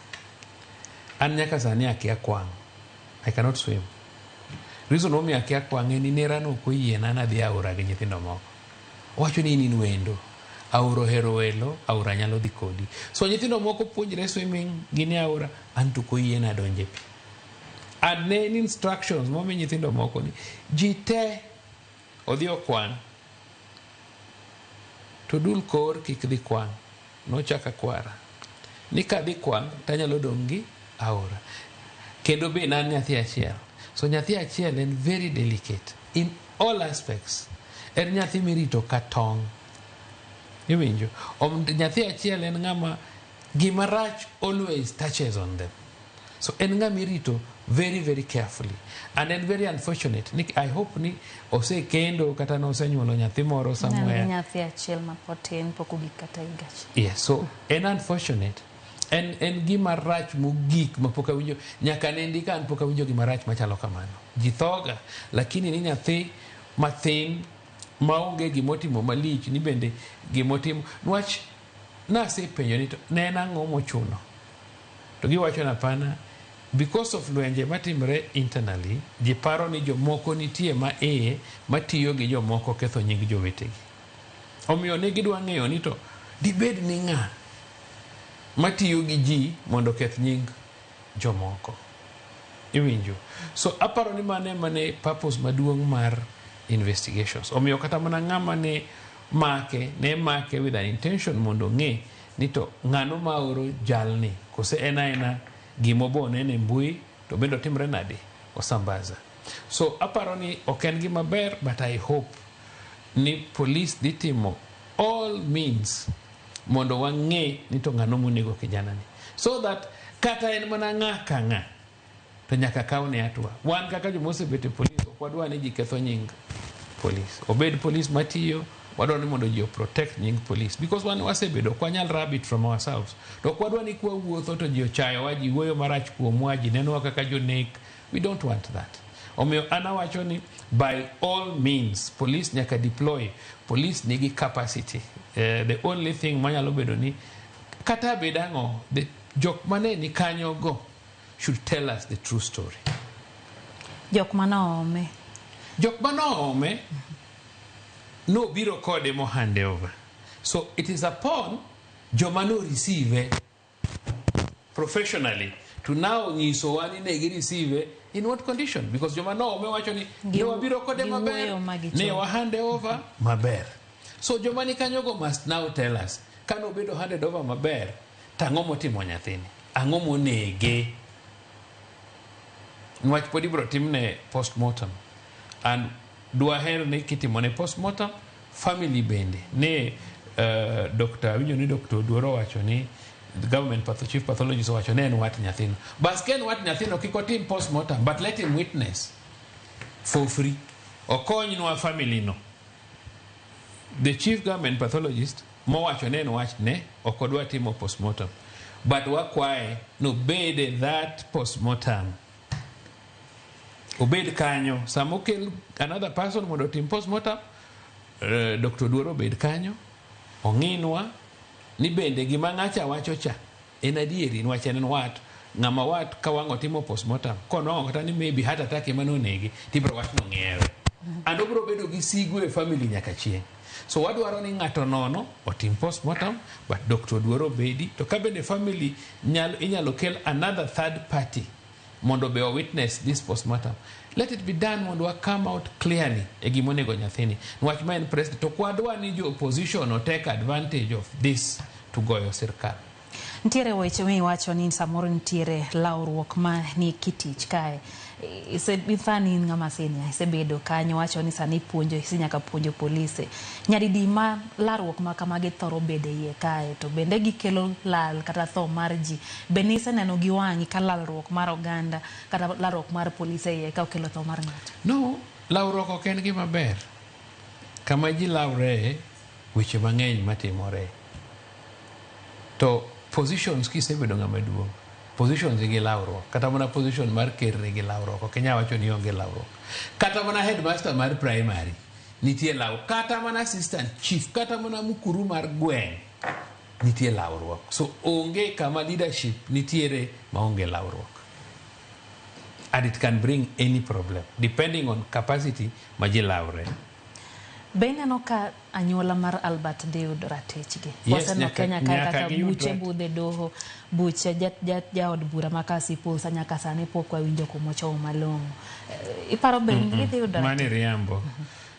an nyaka sani akia kwang', I cannot swim. Reason omi akia kwang' en ni nera no koyiena nadhi aora gi nyithindo moko, wacho ni in wendo, aora hero welo, aora nyalo dhi kodi. So nyithindo moko puonjre swimming gini aora, an to koyiena donje pi. And ne instructions momi nyithindo moko ni ji te odhi okwang' to dul kor kik dhi kwang', nochaka kwara ni kadhi kwang' tanyalo dong' gi aora. Kendo be nan nyathi achiel, so nyathi achiel en very delicate in all aspects, en nyathi mirito ka tong', iwinjo. Nyathi achiel en ng'ama gima rach always touches on them, so en ng'ama irito very very carefully, and then very unfortunate ni I hope ni ose kendo kata no osenyuolo nyathi moro somewhere, nyathi achiel ma potin pokugik kata igach. Yes, so en unfortunate, en gima rach mogik mapok awinjo, nyaka ne ndika an pok awinjo gima rach machalo kamano. Ji thoga, lakini ni nyathi mathin maonge gimotimo malich, ni bende gimotimo nwach nasepenjo ni to ne en ang'o mochuno, to giwacho na pana because of lwenje matimre internally, ji paro ni jomoko nitie matiyo gi jomoko ketho nying jowetegi. Omiyo ne gidwa ng'eyo ni to dibed ni ng'a matiyo gi ji mondo keth nying jomoko, iwinjo. So aparo ni mane purpose maduong' mar investigations. Omiyo kata mana ng'ama ne make with an intention mondo ng'e ni to ng'ano maoro jalni kose ena gimobo nene mbui to bendo timre nade osambaza. So aparo ni oken gima ber, but I hope ni police ditimo all means mondo wang'e ni to ng'ano monego kijana ni, so that kata en mana ng'a ka ng'a to nyaka kaune atua. Wan kaka jomosebete police okwadwa ni ji ketho nying police, obed police matiyo wadwa ni mondo ji protect nying police, because wan wasebedo kwa nyal rabbit from ourselves. To kwadwa ni kwa wuotho to ji ochayo wa ji wuoyo marach kuomwa, ji neno kaka jonek. We don't want that. Omiyo anawacho ni by all means police nyaka deploy. Police nigi capacity. The only thing manyalo bedo ni kata bedango the jok mane ni kanyo go should tell us the true story. Jok manaome no biro kode mo hand over. So it is upon joma no receive professionally to now nyiso wani ne gi receive in what condition, because joma no wacho ni ne wabiro kode maber, ne wa hand over maber. So joma ni kanyo go must now tell us kano bedo handed over maber, tang'o motimo nyathini, ang'o monege. Nwach podi bro timne postmortem, and duaher ne kitimone postmortem family bende ne Dr. Duoro wacho ni the government chief pathologist wacho ne en wat nyathino. Bas ken wat nyathino kiko tim postmortem, but let him witness for free. Okony nwa family no. The chief government pathologist mo wacho ne en wach ne okodwa timo postmortem, but wakwae no bede that postmortem obed kanyo. Samokel another person mondo tim postmortem, Dr. Duoro obed kanyo ong'inwa ni bende gima ng'acha wacho cha en adieri, nwach en wat ng'ama wat ka wang'o timo postmortem kono kata ni maybe hata take manonegi tibro wach no ng'iewe, and obro bedo gi sigu e family nyaka chieng'. So wadwaro ni ng'ato nono otim postmortem, but Dr. Duoro bedi to ka bende family inyalo kel another third party mondo be witness this postmortem. Let it be done mondo come out clearly e gimonego nyathini. Nwach ma en president to kwadwa ni jo opposition or take advantage of this to goyo sirkal. Ntiere weche miwacho ni samoro ntiere lawruok ma ni kitich kae. Isebithani ng'ama senia isebedo kanyo wacho ni sani puonjo isinyaka puonjo polise. Nyadidi ma larruok ma kamage thoro bede iye kae, to bende gikelo lal kata tho mar ji. Benise neno gi wang'i ka lalruok mar oganda kata larruok mar polise iye ka okelo tho mar ng'ato. No, lawruok ok en gima ber. Kama ji lawre weche mang'eny matimore. To positions kisebedo ng'ama duong', positions gi lawruok, kata mana position mar ker gi lawruok, ok nya wacho ni onge lawruok. Kata mana headmaster mar primary nitie lawruok, kata mana assistant chief, kata mana mukuru mar gweng' nitie lawruok. So onge kama leadership nitiere ma onge lawruok, and it can bring any problem depending on capacity ma ji lawre. Bende no ka anyola mar Albert Deud ratechgi. Yes, waseno Kenya kaka buche budhe doho, buche jaod bura makasi pulsa nyaka sani pok wawinjo kumocho malong'o. Iparo bende Deud ratechgi. Mane riambo.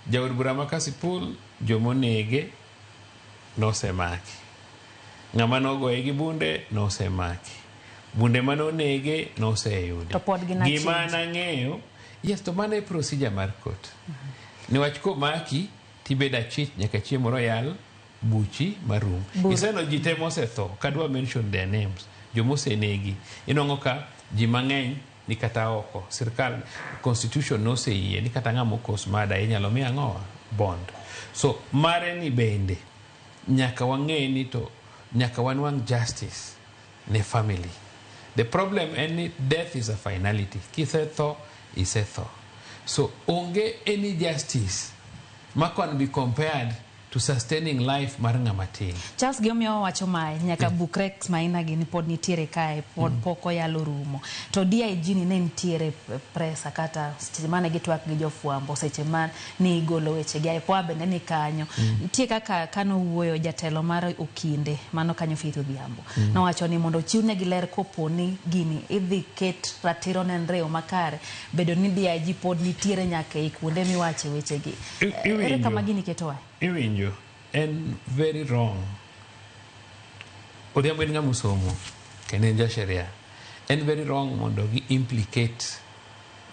Jaod bura makasi pul jomonege nosemaki. Ng'ama nogoye gi bunde nosemaki. Bunde manonege noseyudo. To pod gina gima nang'eyo, yes, to mane procedure mar court. Niwach komaki tibeda chich nyaka chiemo royal buchi marum. Iseno jite mosetho, kadwa mention their names, jomose negi. Inongo ka jimang'eny ni kata oko. Sirkal constitution no se iye ni kata ng'amo kos mada inyalo mi ang'owa bond. So mare ni bende nyaka wang'e ni to nyaka wanwang justice ne family. The problem any death is a finality. Kisetho isetho. So onge any justice ma can be compared to sustaining life mar ng'amatin. Charles Giomio wacho mae nyaka Bukrex maina gini pod nitiere kae pod poko yalo rumo. To DIG ni ne nitiere presa kata seche mane gitwak gi jofuambo, seche man ni igolo weche gi po bende ni kanyo. Nitie kaka kano wuoyo jatelo mar Okinde mano kanyo Fithu Dhiambo. No wacho ni mondo chiwne gi ler koponi gini idhi ket ratiro nenre o makare, bedo ni DIG pod nitiere nyaka ikunde miwache weche gi. Ere kama gini ketoa? Iwinjo, en very wrong. Odhiambo en ng'ama osomo, kendo en jasheria. En very wrong mondo gi implicate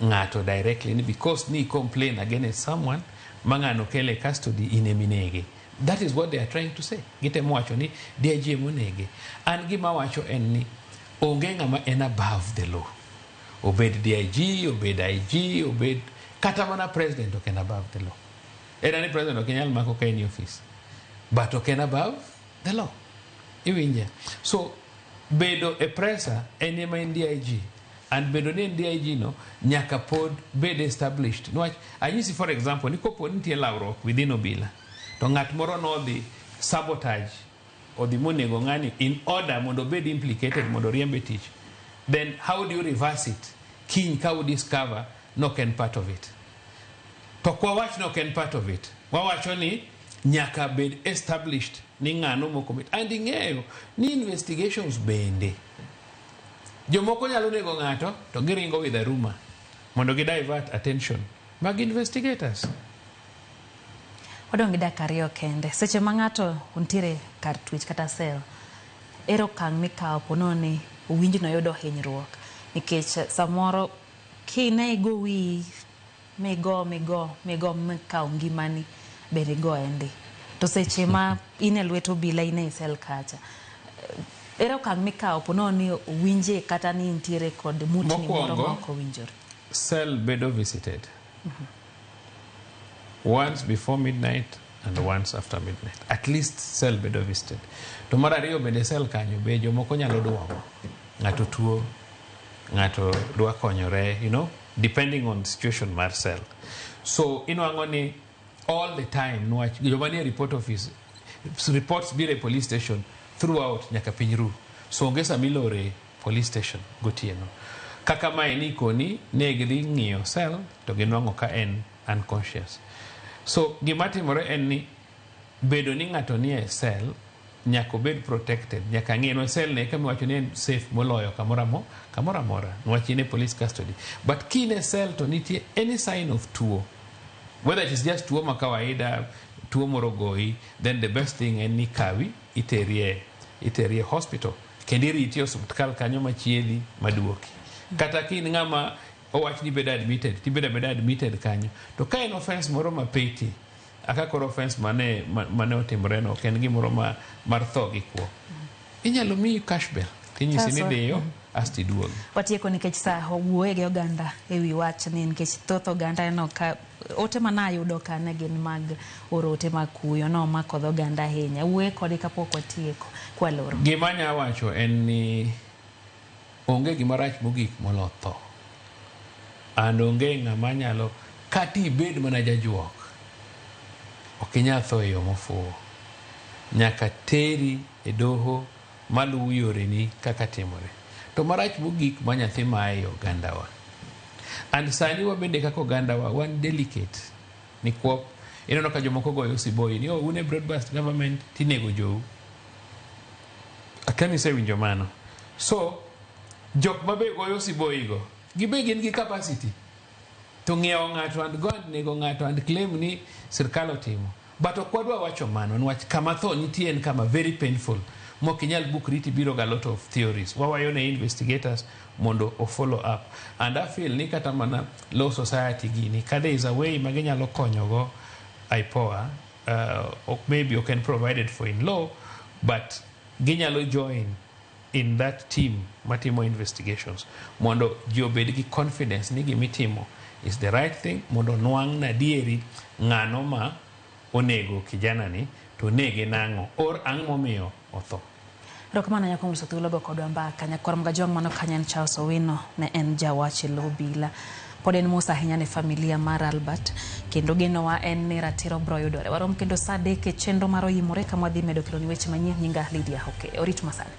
ng'ato directly because ni complain against someone ma ng'ano kele custody in eminege. That is what they are trying to say. Gitemo wacho ni DIG monege. An gima wacho en ni onge ng'ama en above the law. Obed DIG, obed IG, obed kata mana president ok en above the law. Any president of Kenya mako ka in office. But oken above the law. Iwinje. So, bedo a presa enema in DIG. And bedo ne DIG no, nyaka pod bed established. No, I use for example, niko po nitie lawruok within obila. To ngat moro no the sabotage or the monego ngani in order mondo bed implicated mondo riembe tich. Then how do you reverse it? King ka discover no ken part of it. To kwa wach no ken part of it. Wawacho ni nyaka bed established ni ngano mo commit. And ing'eyo ni investigations bende. Jomoko nyalo nego ng'ato to giringo with a rumor mondo gi divert attention mag investigators. Odong dak ariyo kende. Seche ma ng'ato untiere kar twich kata sel. Ero kang mikawo pono ni uwinji no yudo hinyruok. Nikech samoro kine go wi migo mikawo ngimani bere go endi. To seche ma ine lweto bila ine sel kacha. Ero kang mikawo pono ni uwinje kata ni intiere kod mutni moro moko winjore. Cell bedo visited. Once before midnight and once after midnight. At least cell bedo visited. To mar ariyo bende cell kanyo be jomoko nyalo duogo. Ng'ato tuo, ng'ato dwa konyore, you know, depending on the situation mar cell. So, inwang'o ni all the time, nwach joma nie report office, reports bire police station throughout nyaka piny ru. So, onge samilore police station gotieno. Kaka mae ni koni, ne gidhi ng'iyo cell, to ginwang'o ka en unconscious. So, gimatimore en ni, bedo ni ng'ato nie cell, nyako bed protected, nyaka ng'eno cell ne kama wacho ni safe moloyo kamora, nwach in police custody. But kine cell to nitie any sign of tuo, whether it is just tuo makawaida, tuo morogoi, then the best thing en ni kawi iterie hospital. Kendi riti hospital kanyo machieli maduoki. Kata kin ng'ama owach ni bed admitted, ti bed admitted kanyo. To ka en offense moro mapeti, aka koro offense mane otimore no ken gimoro mar tho gi kuo. Inyalo mi cash bail. Tinyisi ni deyo asti duogo. Watieko nikech sa wuoye gi oganda ewi wach ni nikech thoth oganda no ka ote mana yudo ka ne gin mag orote makuyo no makodho oganda ahinya. Wuoye kodi kapok watieko kwa loro. Gima nya wacho en ni onge gima rach mogik molo tho. And onge ng'ama nyalo kati bed mana jajuok. Okinya tho e yo mofuwo. Nyaka teri e doho maluwo yore ni kaka timore. To marach mogik ma nyathi mae ogandawa. And sani wabende kaka ogandawa wan delicate. Ni kwop ineno ka jomoko goyo siboi ni une broadcast government tinego jou. Akani se winjo mano. So jok mabe goyo siboi go gibe gin gi capacity to ng'iewo ng'ato and go and nego ng'ato and claim ni sirkal otimo. But okwadwa wacho mano nwach kama tho nitie en kama very painful. Mokinyal book riti biro ga lot of theories. Wawayo ne investigators mondo o follow up. And I feel ni kata mana law society gini kada is a way maginyalo konyogo IPOA or maybe you can provide it for in law, but ginyalo join in that team matimo investigations mondo jobed gi confidence ni gimitimo is the right thing mondo nwang' na dieri ng'ano ma onego kijana ni to nege nango or ang' momiyo otho. Rokamana nyako mriso thuolo go kodwa mbaka nyakor mga jong mano kanyan Charles Owino ne en jawachi lobila. Pod en musa ahinya ne familia mar Albert kendo genowa en ni ratiro bro yudore. Warom kendo saa dek e chenro mar oyimore kama wadhi medo kelo ni weche manyien. Nyinga Lydia Hoke. Orit masani.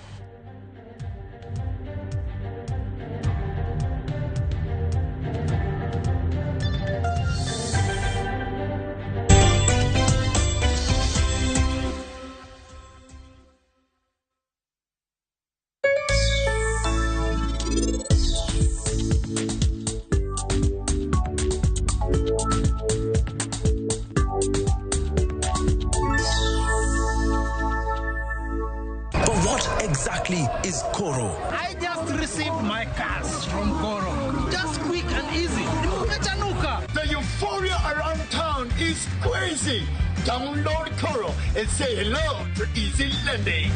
Is Koro. I just received my cash from Koro. Just quick and easy. The euphoria around town is crazy. Download Koro and say hello to easy lending.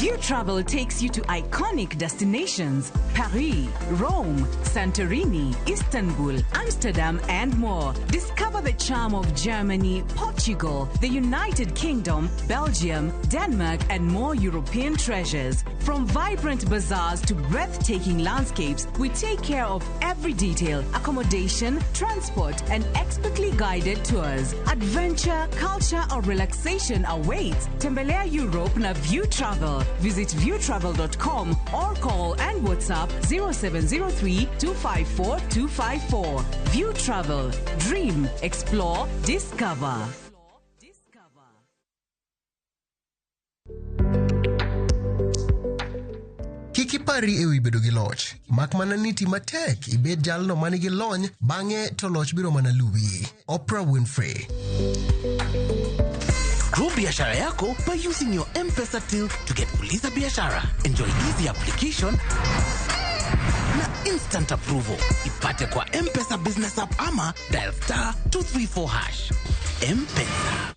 View Travel takes you to iconic destinations: Paris, Rome, Santorini, Istanbul, Amsterdam, and more. Discover the charm of Germany, Portugal, the United Kingdom, Belgium, Denmark, and more European treasures. From vibrant bazaars to breathtaking landscapes, we take care of every detail: accommodation, transport, and expertly guided tours. Adventure, culture, or relaxation awaits. Tembelea Europe na View Travel. Visit viewtravel.com or call and WhatsApp 0703 254 254. View Travel. Dream, explore, discover. Kiki pari ewi bedo gi loch, mak mana niti matek ibed jalno manigi lony, bang'e to loch biro mana luwi. Oprah Winfrey. Grow biashara yako by using your M-Pesa till to get Puliza Biashara. Enjoy easy application na instant approval. Ipate kwa M-Pesa business app ama dial *234#. M-Pesa.